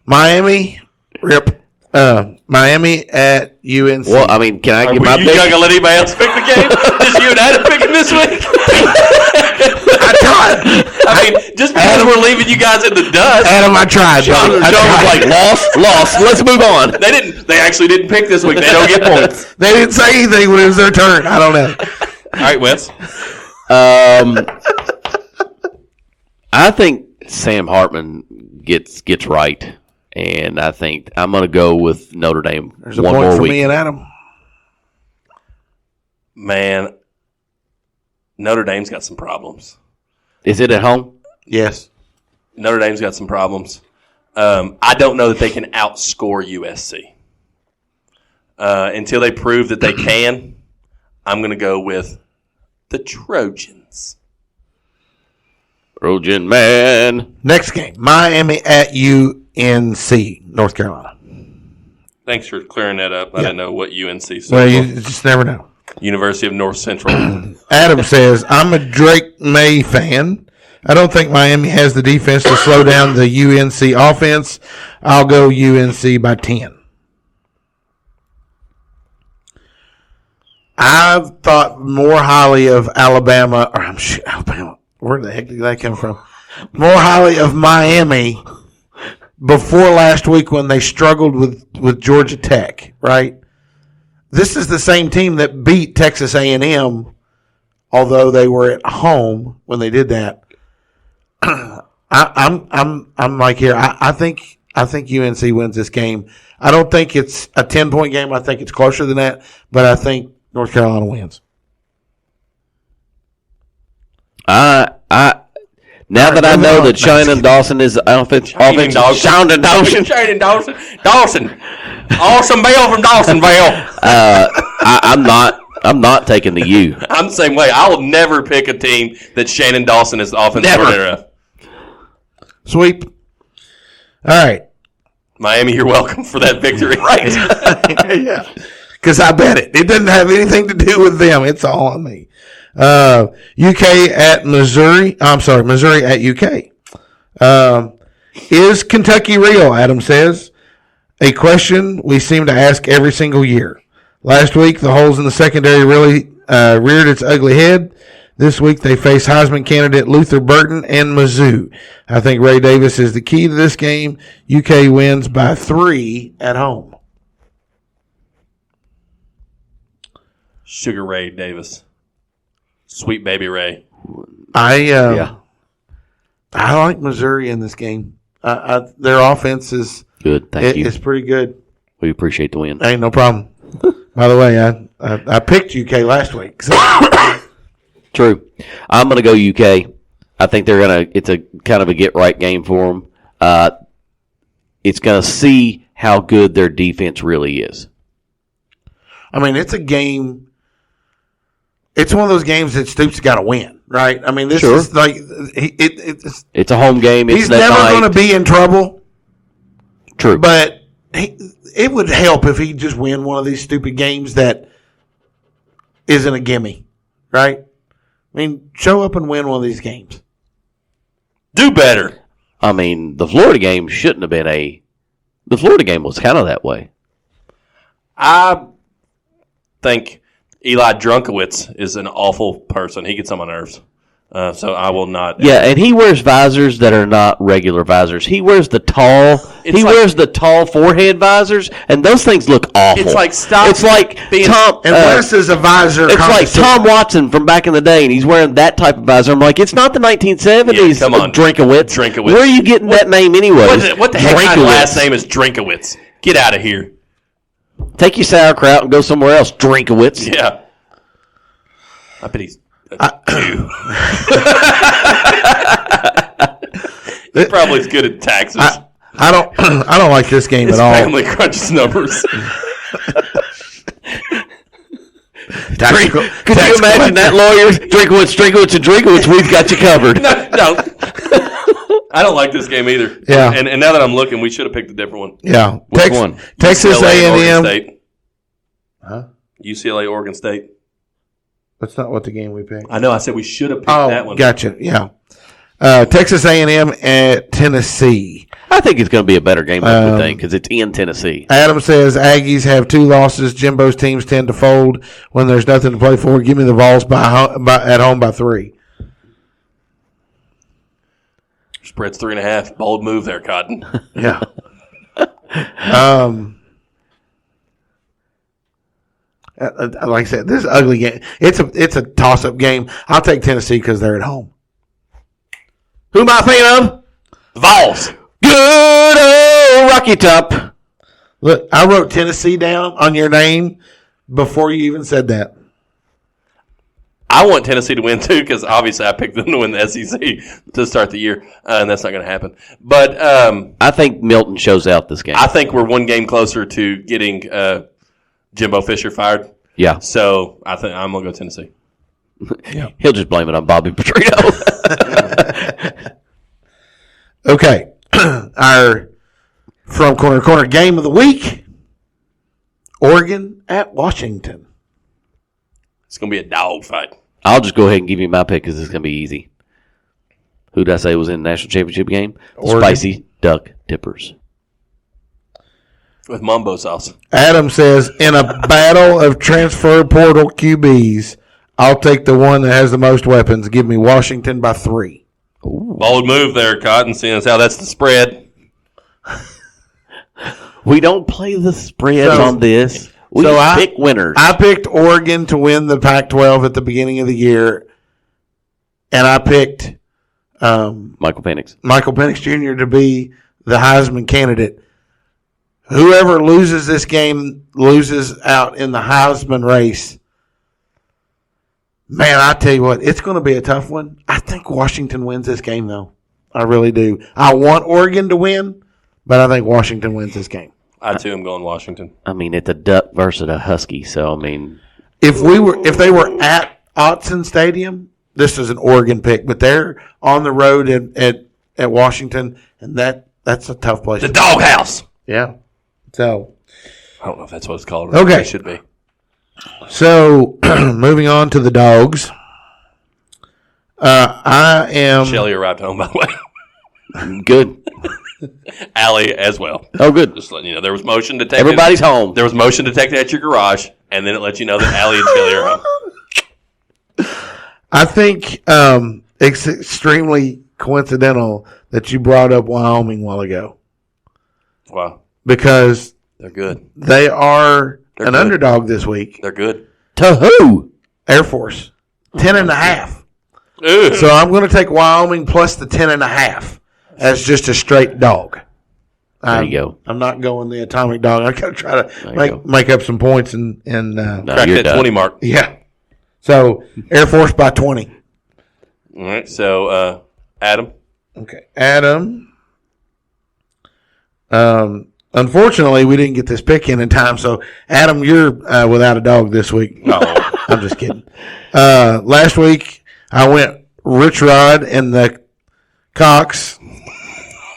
C: Miami, rip. Miami at UNC.
J: Well, I mean, can I get my pick?
B: You not going to let anybody else pick the game? Just you and Adam picking this week? I mean, just because we're leaving you guys in the dust.
C: Adam, I tried.
B: John was
J: like, lost. Let's move on.
B: They actually didn't pick this week. They don't get points.
C: They didn't say anything when it was their turn. I don't know.
B: All right, Wes.
J: I think Sam Hartman gets right, and I think I'm going to go with Notre Dame.
C: There's a point for me and Adam.
B: Man, Notre Dame's got some problems.
J: Is it at home?
C: Yes.
B: Notre Dame's got some problems. I don't know that they can outscore USC. Until they prove that they can, I'm going to go with the Trojans.
J: Trojan man.
C: Next game, Miami at UNC, North Carolina.
B: Thanks for clearing that up. I didn't know what UNC stood
C: Well,
B: for.
C: you just never know.
B: University of North Central.
C: Adam says, I'm a Drake May fan. I don't think Miami has the defense to slow down the UNC offense. I'll go UNC by 10. I've thought more highly of Alabama. Where the heck did that come from? More highly of Miami before last week when they struggled with Georgia Tech, right? This is the same team that beat Texas A&M, although they were at home when they did that. I'm like here. I think UNC wins this game. I don't think it's a 10-point game. I think it's closer than that, but I think North Carolina wins.
J: Now that I know that Shannon Dawson is offensive.
B: Shannon Dawson. Awesome Bell from Dawsonville.
J: I'm not taking the U.
B: I'm the same way. I will never pick a team that Shannon Dawson is the offensive coordinator of.
C: Sweep. All right.
B: Miami, you're welcome for that victory. Right.
C: Yeah. because I bet it. It doesn't have anything to do with them. It's all on me. UK at Missouri. I'm sorry, Missouri at UK. Is Kentucky real? Adam says. A question we seem to ask every single year. Last week, the holes in the secondary really reared its ugly head. This week, they face Heisman candidate Luther Burton and Mizzou. I think Ray Davis is the key to this game. UK wins by 3 at home.
B: Sugar Ray Davis. Sweet baby Ray.
C: I like Missouri in this game. Their offense is
J: good. Thank you.
C: It's pretty good.
J: We appreciate the win.
C: Ain't no problem. By the way, I picked UK last week. So.
J: True. I'm going to go UK. I think it's a kind of a get right game for them. It's going to see how good their defense really is.
C: I mean, it's a game. It's one of those games that Stoops got to win, right? I mean, this is like
J: it's a home game.
C: He's never going to be in trouble.
J: True,
C: but it would help if he just win one of these stupid games that isn't a gimme, right? I mean, show up and win one of these games.
B: Do better.
J: I mean, the Florida game shouldn't have been the Florida game was kind of that way.
B: I think Eli Drunkowitz is an awful person. He gets on my nerves. So I will not.
J: Yeah, and he wears visors that are not regular visors. He wears the tall. Wears the tall forehead visors, and those things look awful.
B: It's like
J: It's like Tom.
C: Unless there's a visor.
J: It's like Tom Watson from back in the day, and he's wearing that type of visor. I'm like, it's not the 1970s.
B: Yeah, come on,
J: Drinkowitz. Where are you getting that name anyway?
B: What the heck? My last name is Drinkowitz. Get out of here.
J: Take your sauerkraut and go somewhere else, Drinkowitz.
B: Yeah. I bet he's Jew. He probably is good at taxes.
C: I don't like this game at all.
B: Family crunches numbers.
J: Could you imagine that lawyer? Drinkowitz, we've got you covered.
B: No. I don't like this game either.
C: Yeah.
B: And now that I'm looking, we should have picked a different one.
C: Yeah.
J: Which one?
C: Texas
B: UCLA,
C: A&M.
B: Huh? UCLA, Oregon State.
C: That's not what the game we picked.
B: I know. I said we should have picked that one.
C: Gotcha. Yeah. Texas A&M at Tennessee.
J: I think it's going to be a better game than we think because it's in Tennessee.
C: Adam says Aggies have 2 losses. Jimbo's teams tend to fold when there's nothing to play for. Give me the Vols at home by 3.
B: Spread's 3.5. Bold move there, Cotton.
C: Yeah. Like I said, this is an ugly game. It's a toss-up game. I'll take Tennessee because they're at home.
J: Who am I thinking of?
B: The Vols.
J: Good old Rocky Top.
C: Look, I wrote Tennessee down on your name before you even said that.
B: I want Tennessee to win, too, because obviously I picked them to win the SEC to start the year, and that's not going to happen. But
J: I think Milton shows out this game.
B: I think we're one game closer to getting Jimbo Fisher fired.
J: Yeah.
B: So I think I'm going to go Tennessee.
C: Yeah.
J: He'll just blame it on Bobby Petrino.
C: Okay. Our From Corner to Corner game of the week. Oregon at Washington.
B: It's going to be a dog fight.
J: I'll just go ahead and give you my pick because it's going to be easy. Who did I say was in the national championship game?
C: Oregon.
J: Spicy Duck Dippers.
B: With mumbo sauce.
C: Adam says, in a battle of transfer portal QBs, I'll take the one that has the most weapons. Give me Washington by 3.
B: Ooh. Bold move there, Cotton, seeing as how that's the spread.
J: We don't play the spreads on this. We pick winners.
C: I picked Oregon to win the Pac-12 at the beginning of the year, and I picked
J: Michael
C: Penix Jr. to be the Heisman candidate. Whoever loses this game loses out in the Heisman race. Man, I tell you what, it's going to be a tough one. I think Washington wins this game, though. I really do. I want Oregon to win, but I think Washington wins this game.
B: I, too, am going Washington.
J: I mean, it's a Duck versus a Husky, so, I mean.
C: If they were at Autzen Stadium, this is an Oregon pick, but they're on the road at Washington, and that's a tough place.
B: The doghouse.
C: Yeah. So.
B: I don't know if that's what it's called.
C: Okay.
B: It should be.
C: So, moving on to the dogs. I am.
B: Shelly arrived home, by the way.
J: Good.
B: Allie as well.
J: Oh, good.
B: Just letting you know, there was motion detected.
J: Everybody's home.
B: There was motion detected at your garage, and then it let you know that Allie and Shelly are home.
C: I think it's extremely coincidental that you brought up Wyoming a while ago.
B: Wow.
C: Because
B: they're good.
C: They are
B: They're
C: an
B: good.
C: underdog this week.
B: They're good.
J: To who?
C: Air Force. 10.5.
B: Ooh.
C: So I'm going to take Wyoming plus the 10.5 as just a straight dog.
J: There you go.
C: I'm not going the atomic dog. I got to try to make up some points and
B: crack that 20 mark.
C: Yeah. So Air Force by 20.
B: All right. So Adam.
C: Okay, Adam. Unfortunately, we didn't get this pick in time. So Adam, you're without a dog this week. No, I'm just kidding. Last week I went Rich Rod and the Cox.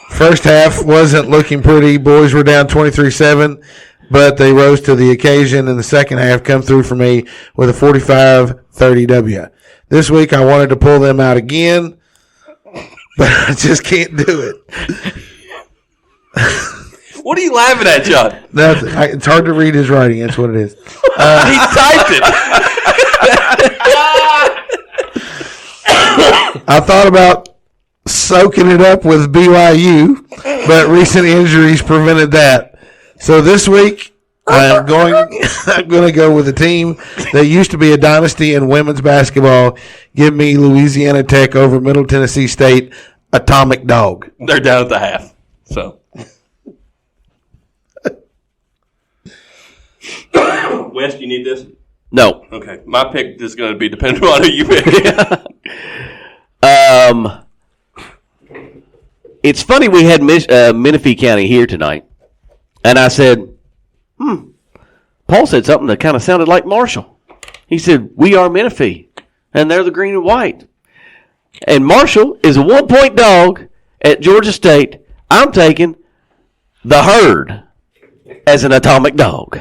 C: First half wasn't looking pretty. Boys were down 23-7, but they rose to the occasion in the second half, come through for me with a 45-30 W. This week I wanted to pull them out again, but I just can't do it.
B: What are you laughing at, John?
C: Nothing. It's hard to read his writing. That's what it is.
B: He typed it.
C: I thought about soaking it up with BYU, but recent injuries prevented that. So this week, I'm going to go with a team that used to be a dynasty in women's basketball. Give me Louisiana Tech over Middle Tennessee State. Atomic dog.
B: They're down at the half. So. Wes, you need this?
J: No.
B: Okay. My pick is going to be dependent on who you pick.
J: It's funny we had Menifee County here tonight, and I said, Paul said something that kind of sounded like Marshall. He said, we are Menifee, and they're the green and white. And Marshall is a 1-point dog at Georgia State. I'm taking the Herd as an atomic dog.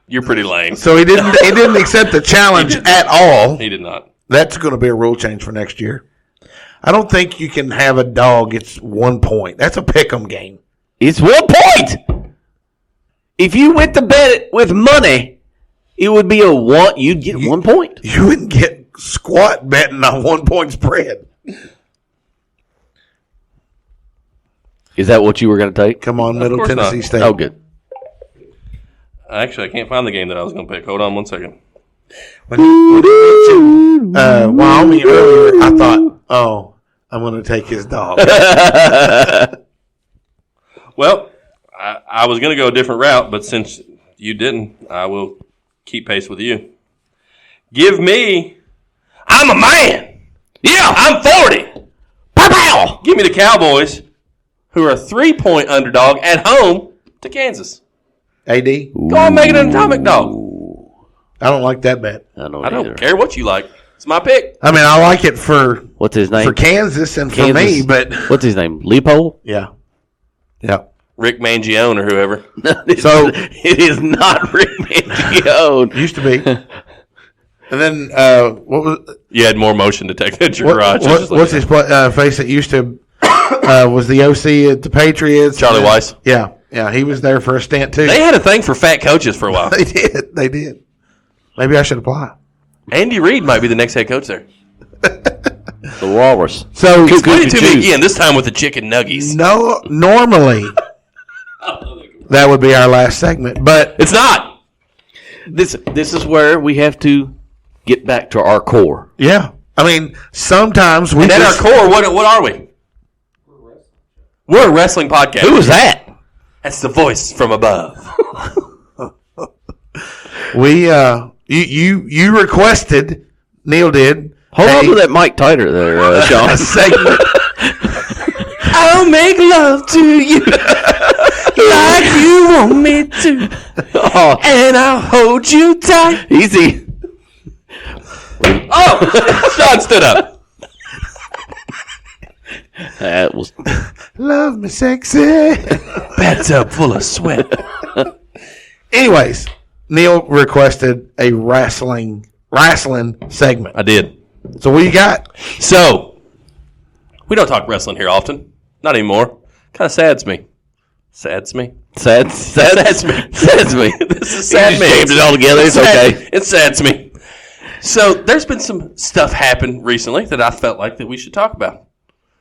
B: You're pretty lame.
C: So he didn't accept the challenge at all.
B: He did not.
C: That's going to be a rule change for next year. I don't think you can have a dog. It's 1 point. That's a pick'em game.
J: It's 1 point. If you went to bet with money, it would be you'd get 1 point.
C: You wouldn't get squat betting on 1 point spread.
J: Is that what you were going to take?
C: Come on, Middle Tennessee State.
J: Oh, good.
B: Actually, I can't find the game that I was going to pick. Hold on 1 second.
C: When you mentioned Wyoming earlier, I thought, I'm going to take his dog.
B: Well, I was going to go a different route, but since you didn't, I will keep pace with you. Give me, I'm a man. Yeah, I'm 40. Pow-pow. Give me the Cowboys, who are a 3-point underdog at home to Kansas.
C: AD?
B: Go on, make it an atomic dog.
C: I don't like that bet.
J: I
B: don't care what you like. It's my pick.
C: I mean, I like it for
J: what's his name?
C: For Kansas and for me, but
J: what's his name? Leopold?
C: Yeah.
B: Rick Mangione or whoever.
C: So
J: it is not Rick Mangione.
C: Used to be. And then what was?
B: You had more motion detected at your garage.
C: What's his face that used to was the OC at the Patriots?
B: Charlie Weiss.
C: Yeah, he was there for a stint too.
B: They had a thing for fat coaches for a while.
C: They did. Maybe I should apply.
B: Andy Reid might be the next head coach there.
J: The Walrus.
C: So
B: explain it to me again. This time with the chicken nuggies.
C: No, normally that would be our last segment, but
B: it's not.
J: This is where we have to get back to our core.
C: Yeah, I mean sometimes we.
B: And at our core, what are we? We're a wrestling podcast.
J: Who was that?
B: That's the voice from above.
C: We you requested, Neil did.
J: Hold on to that mic tighter there, Sean.
C: A segment.
B: I'll make love to you like you want me to, and I'll hold you tight.
J: Easy.
B: Oh, Sean stood up.
J: That was
C: Love me sexy.
B: Bathtub full of sweat.
C: Anyways, Neil requested a wrestling segment.
B: I did.
C: So what you got?
B: So, we don't talk wrestling here often. Not anymore. Kind of sads me. Sads me.
J: Sads me.
B: Sads me. This is sad me.
J: Jammed it all together. It's okay.
B: It sads me. So, there's been some stuff happen recently that I felt like that we should talk about.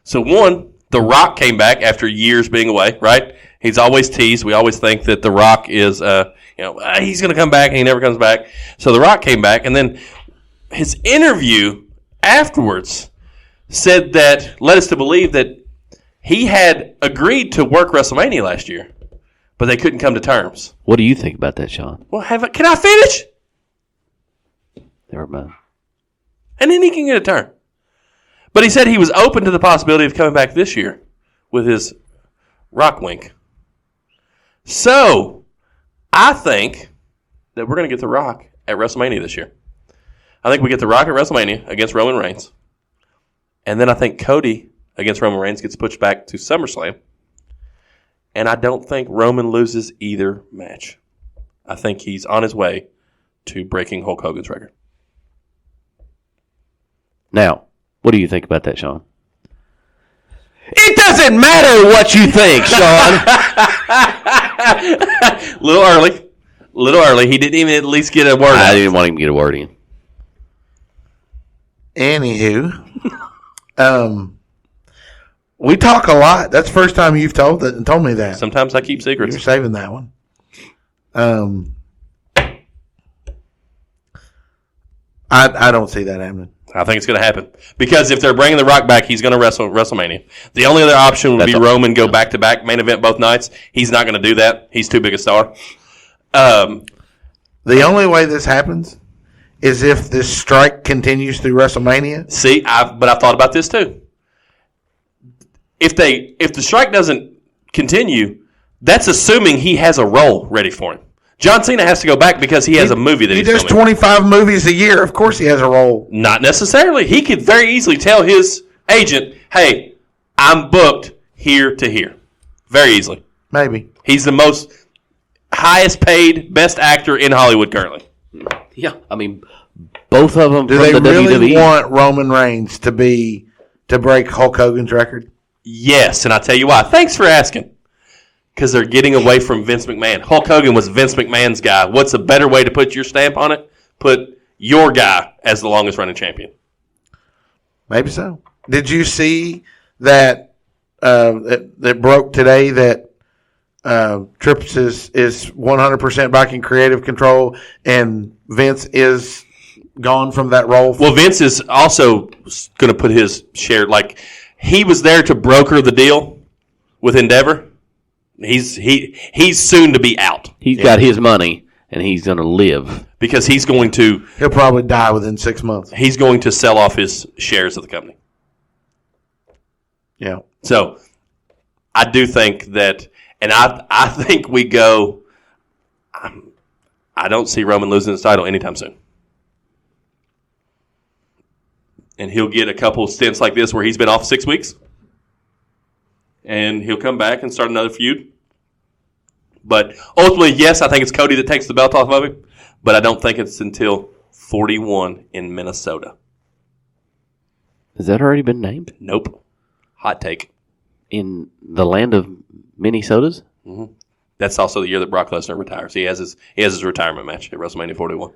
B: So, one, The Rock came back after years being away, right? He's always teased. We always think that The Rock is, he's going to come back, and he never comes back. So, The Rock came back, and then his interview afterwards said that, led us to believe that he had agreed to work WrestleMania last year, but they couldn't come to terms.
J: What do you think about that, Sean?
B: Well, can I finish?
J: Never mind.
B: And then he can get a turn. But he said he was open to the possibility of coming back this year with his rock wink. So, I think that we're going to get The Rock at WrestleMania this year. I think we get The Rock at WrestleMania against Roman Reigns. And then I think Cody against Roman Reigns gets pushed back to SummerSlam. And I don't think Roman loses either match. I think he's on his way to breaking Hulk Hogan's record.
J: Now, what do you think about that, Sean? It doesn't matter what you think, Sean.
B: Little early. He didn't even at least get a word out.
J: I didn't want him to get a word in.
C: Anywho, we talk a lot. That's the first time you've told me that.
B: Sometimes I keep secrets.
C: You're saving that one. I don't see that happening.
B: I think it's going to happen. Because if they're bringing The Rock back, he's going to wrestle WrestleMania. The only other option would be Roman go back-to-back main event both nights. He's not going to do that. He's too big a star.
C: The only way this happens is if this strike continues through WrestleMania.
B: See, but I've thought about this too. If the strike doesn't continue, that's assuming he has a role ready for him. John Cena has to go back because he has a movie that he's filming.
C: He does 25 movies a year. Of course he has a role.
B: Not necessarily. He could very easily tell his agent, hey, I'm booked here to here. Very easily.
C: Maybe.
B: He's the most highest paid, best actor in Hollywood currently.
J: Yeah, I mean, both of them.
C: Do
J: from
C: they
J: the
C: really
J: WWE.
C: want Roman Reigns to break Hulk Hogan's record?
B: Yes, and I'll tell you why. Thanks for asking. Because they're getting away from Vince McMahon. Hulk Hogan was Vince McMahon's guy. What's a better way to put your stamp on it? Put your guy as the longest running champion.
C: Maybe so. Did you see that that broke today that Trips is 100% back in creative control and Vince is gone from that role?
B: Well, Vince is also going to put his share. Like, he was there to broker the deal with Endeavor. He's soon to be out.
J: He's got his money, and he's going to live.
B: Because he's going to...
C: He'll probably die within 6 months.
B: He's going to sell off his shares of the company.
C: Yeah.
B: So, I do think that... And I think we go... I don't see Roman losing his title anytime soon. And he'll get a couple stints like this where he's been off 6 weeks. And he'll come back and start another feud. But ultimately, yes, I think it's Cody that takes the belt off of him. But I don't think it's until 41 in Minnesota.
J: Has that already been named?
B: Nope. Hot take.
J: In the land of Minnesotas?
B: Mm-hmm. That's also the year that Brock Lesnar retires. He has his retirement match at WrestleMania 41.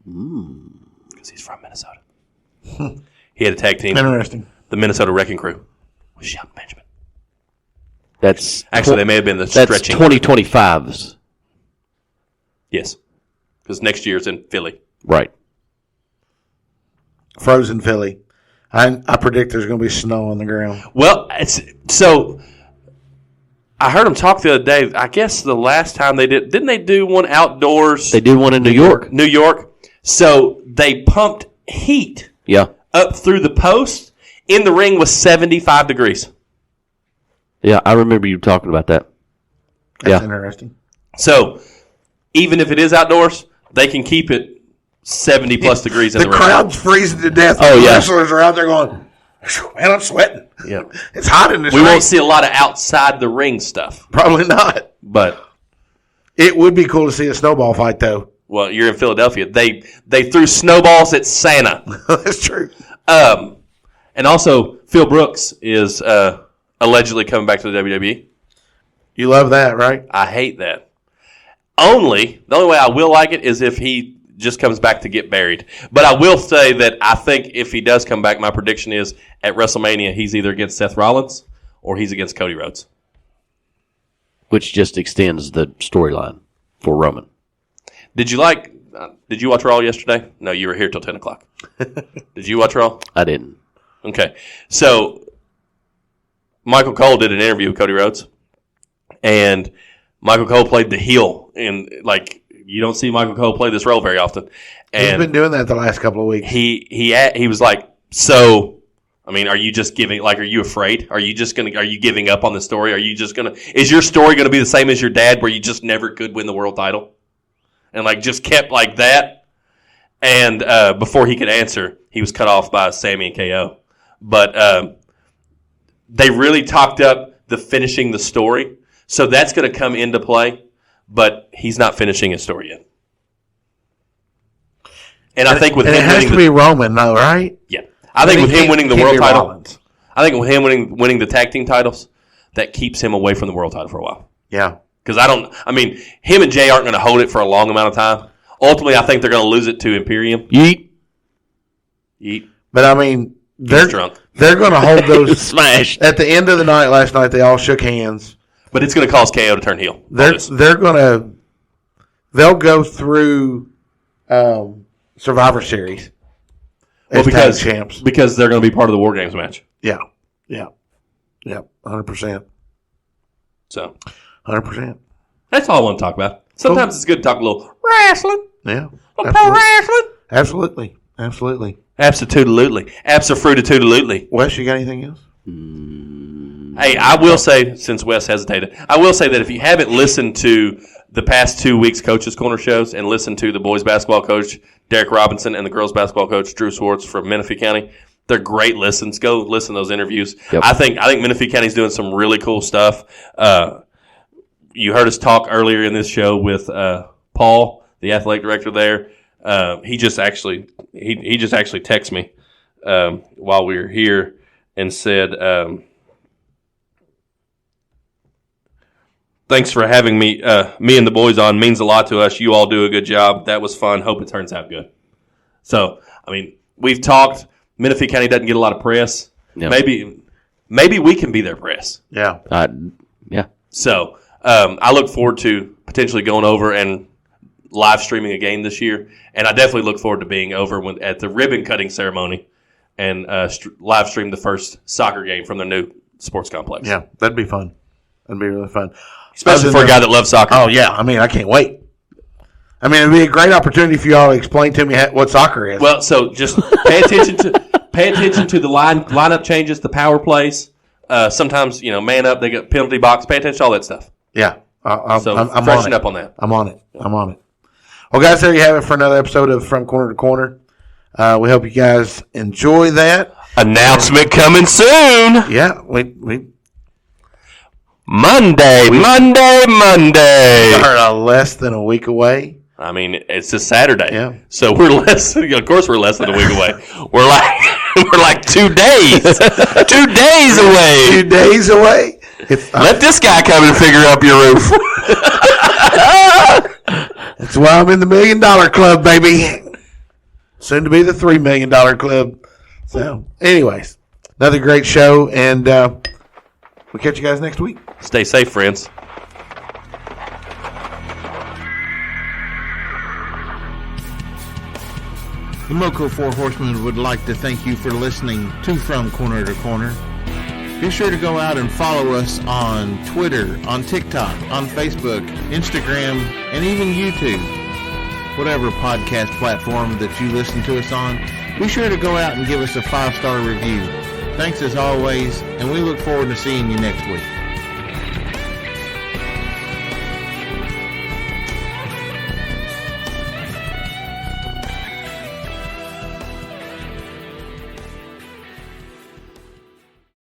B: Because he's from Minnesota. He had a tag team.
C: Interesting.
B: The Minnesota Wrecking Crew. Shelton Benjamin.
J: That's
B: actually they may have been the
J: that's
B: stretching.
J: 2025's.
B: Yes, because next year's in Philly.
J: Right.
C: Frozen Philly. I predict there's going to be snow on the ground.
B: Well, so I heard them talk the other day. I guess the last time didn't they do one outdoors?
J: They did one in New York.
B: New York. So they pumped heat.
J: Yeah.
B: Up through the post. In the ring was 75 degrees.
J: Yeah, I remember you talking about that.
C: That's interesting.
B: So, even if it is outdoors, they can keep it 70-plus degrees in the ring.
C: The crowd's freezing to death.
B: Oh, yeah.
C: Wrestlers are out there going, man, I'm sweating.
B: Yeah.
C: It's hot in this
B: We
C: ring.
B: won't see a lot of outside the ring stuff.
C: Probably not.
B: But
C: It would be cool to see a snowball fight, though.
B: Well, you're in Philadelphia. They threw snowballs at Santa.
C: That's true.
B: And also, Phil Brooks is allegedly coming back to the WWE.
C: You love that, right?
B: I hate that. The only way I will like it is if he just comes back to get buried. But I will say that I think if he does come back, my prediction is at WrestleMania, he's either against Seth Rollins or he's against Cody Rhodes.
J: Which just extends the storyline for Roman.
B: Did you watch Raw yesterday? No, you were here till 10 o'clock. Did you watch Raw?
J: I didn't.
B: Okay. So, Michael Cole did an interview with Cody Rhodes, and Michael Cole played the heel. And, you don't see Michael Cole play this role very often. And
C: he's been doing that the last couple of weeks.
B: He was like, so... I mean, are you just giving? Are you afraid? Are you giving up on the story? Is your story gonna be the same as your dad, where you just never could win the world title, and just kept like that? And before he could answer, he was cut off by Sammy and KO. But they really talked up the finishing the story, so that's gonna come into play. But he's not finishing his story yet. And I think with him
C: it has to be Roman, though, right?
B: Yeah. I think with him winning the world title, I think with him winning the tag team titles, that keeps him away from the world title for a while.
C: Yeah.
B: Because him and Jay aren't going to hold it for a long amount of time. Ultimately, I think they're going to lose it to Imperium.
J: Yeet.
C: But they're going to hold those
J: smashed.
C: At the end of the night last night, they all shook hands.
B: But it's going to cause KO to turn heel.
C: They'll go through Survivor Series.
B: Well, because they're going to be part of the War Games match.
C: Yeah, 100%.
B: So,
C: 100%.
B: That's all I want to talk about. Sometimes it's good to talk a little wrestling.
C: Yeah,
B: pro wrestling.
C: Absolutely.
B: Absolutely.
C: Wes, you got anything else?
B: Hey, I will say, since Wes hesitated, I will say that if you haven't listened to the past 2 weeks' Coaches Corner shows and listened to the boys basketball coach Derek Robinson and the girls basketball coach Drew Swartz from Menifee County, they're great listens. Go listen to those interviews. Yep. I think Menifee County's doing some really cool stuff. You heard us talk earlier in this show with Paul, the athletic director there. He just actually texted me while we were here and said, thanks for having me and the boys on. Means a lot to us. You all do a good job. That was fun. Hope it turns out good. So, we've talked. Menifee County doesn't get a lot of press. Yeah. Maybe we can be their press.
C: Yeah.
J: Yeah.
B: So, I look forward to potentially going over and live streaming a game this year. And I definitely look forward to being over at the ribbon cutting ceremony and live stream the first soccer game from their new sports complex.
C: Yeah, that'd be fun. That'd be really fun.
B: Especially for a guy that loves soccer.
C: Oh, yeah. I can't wait. It'd be a great opportunity for you all to explain to me what soccer is.
B: Well, so just pay attention to the lineup changes, the power plays. Sometimes, man up, they get penalty box. Pay attention to all that stuff.
C: Yeah. I'm
B: freshen up on that.
C: I'm on it. Well, guys, there you have it for another episode of From Corner to Corner. We hope you guys enjoy that.
B: Announcement coming soon.
C: Yeah. We
B: Monday.
C: We are less than a week away.
B: It's just Saturday.
C: Yeah.
B: So we're less than a week away. We're like 2 days. 2 days away.
C: 2 days away.
B: Let this guy come and figure up your roof.
C: That's why I'm in the $1 Million Club, baby. Soon to be the $3 Million Club. So, anyways, another great show, and we'll catch you guys next week.
B: Stay safe, friends.
L: The Moco Four Horsemen would like to thank you for listening to From Corner to Corner. Be sure to go out and follow us on Twitter, on TikTok, on Facebook, Instagram, and even YouTube. Whatever podcast platform that you listen to us on, be sure to go out and give us a 5-star review. Thanks as always, and we look forward to seeing you next week.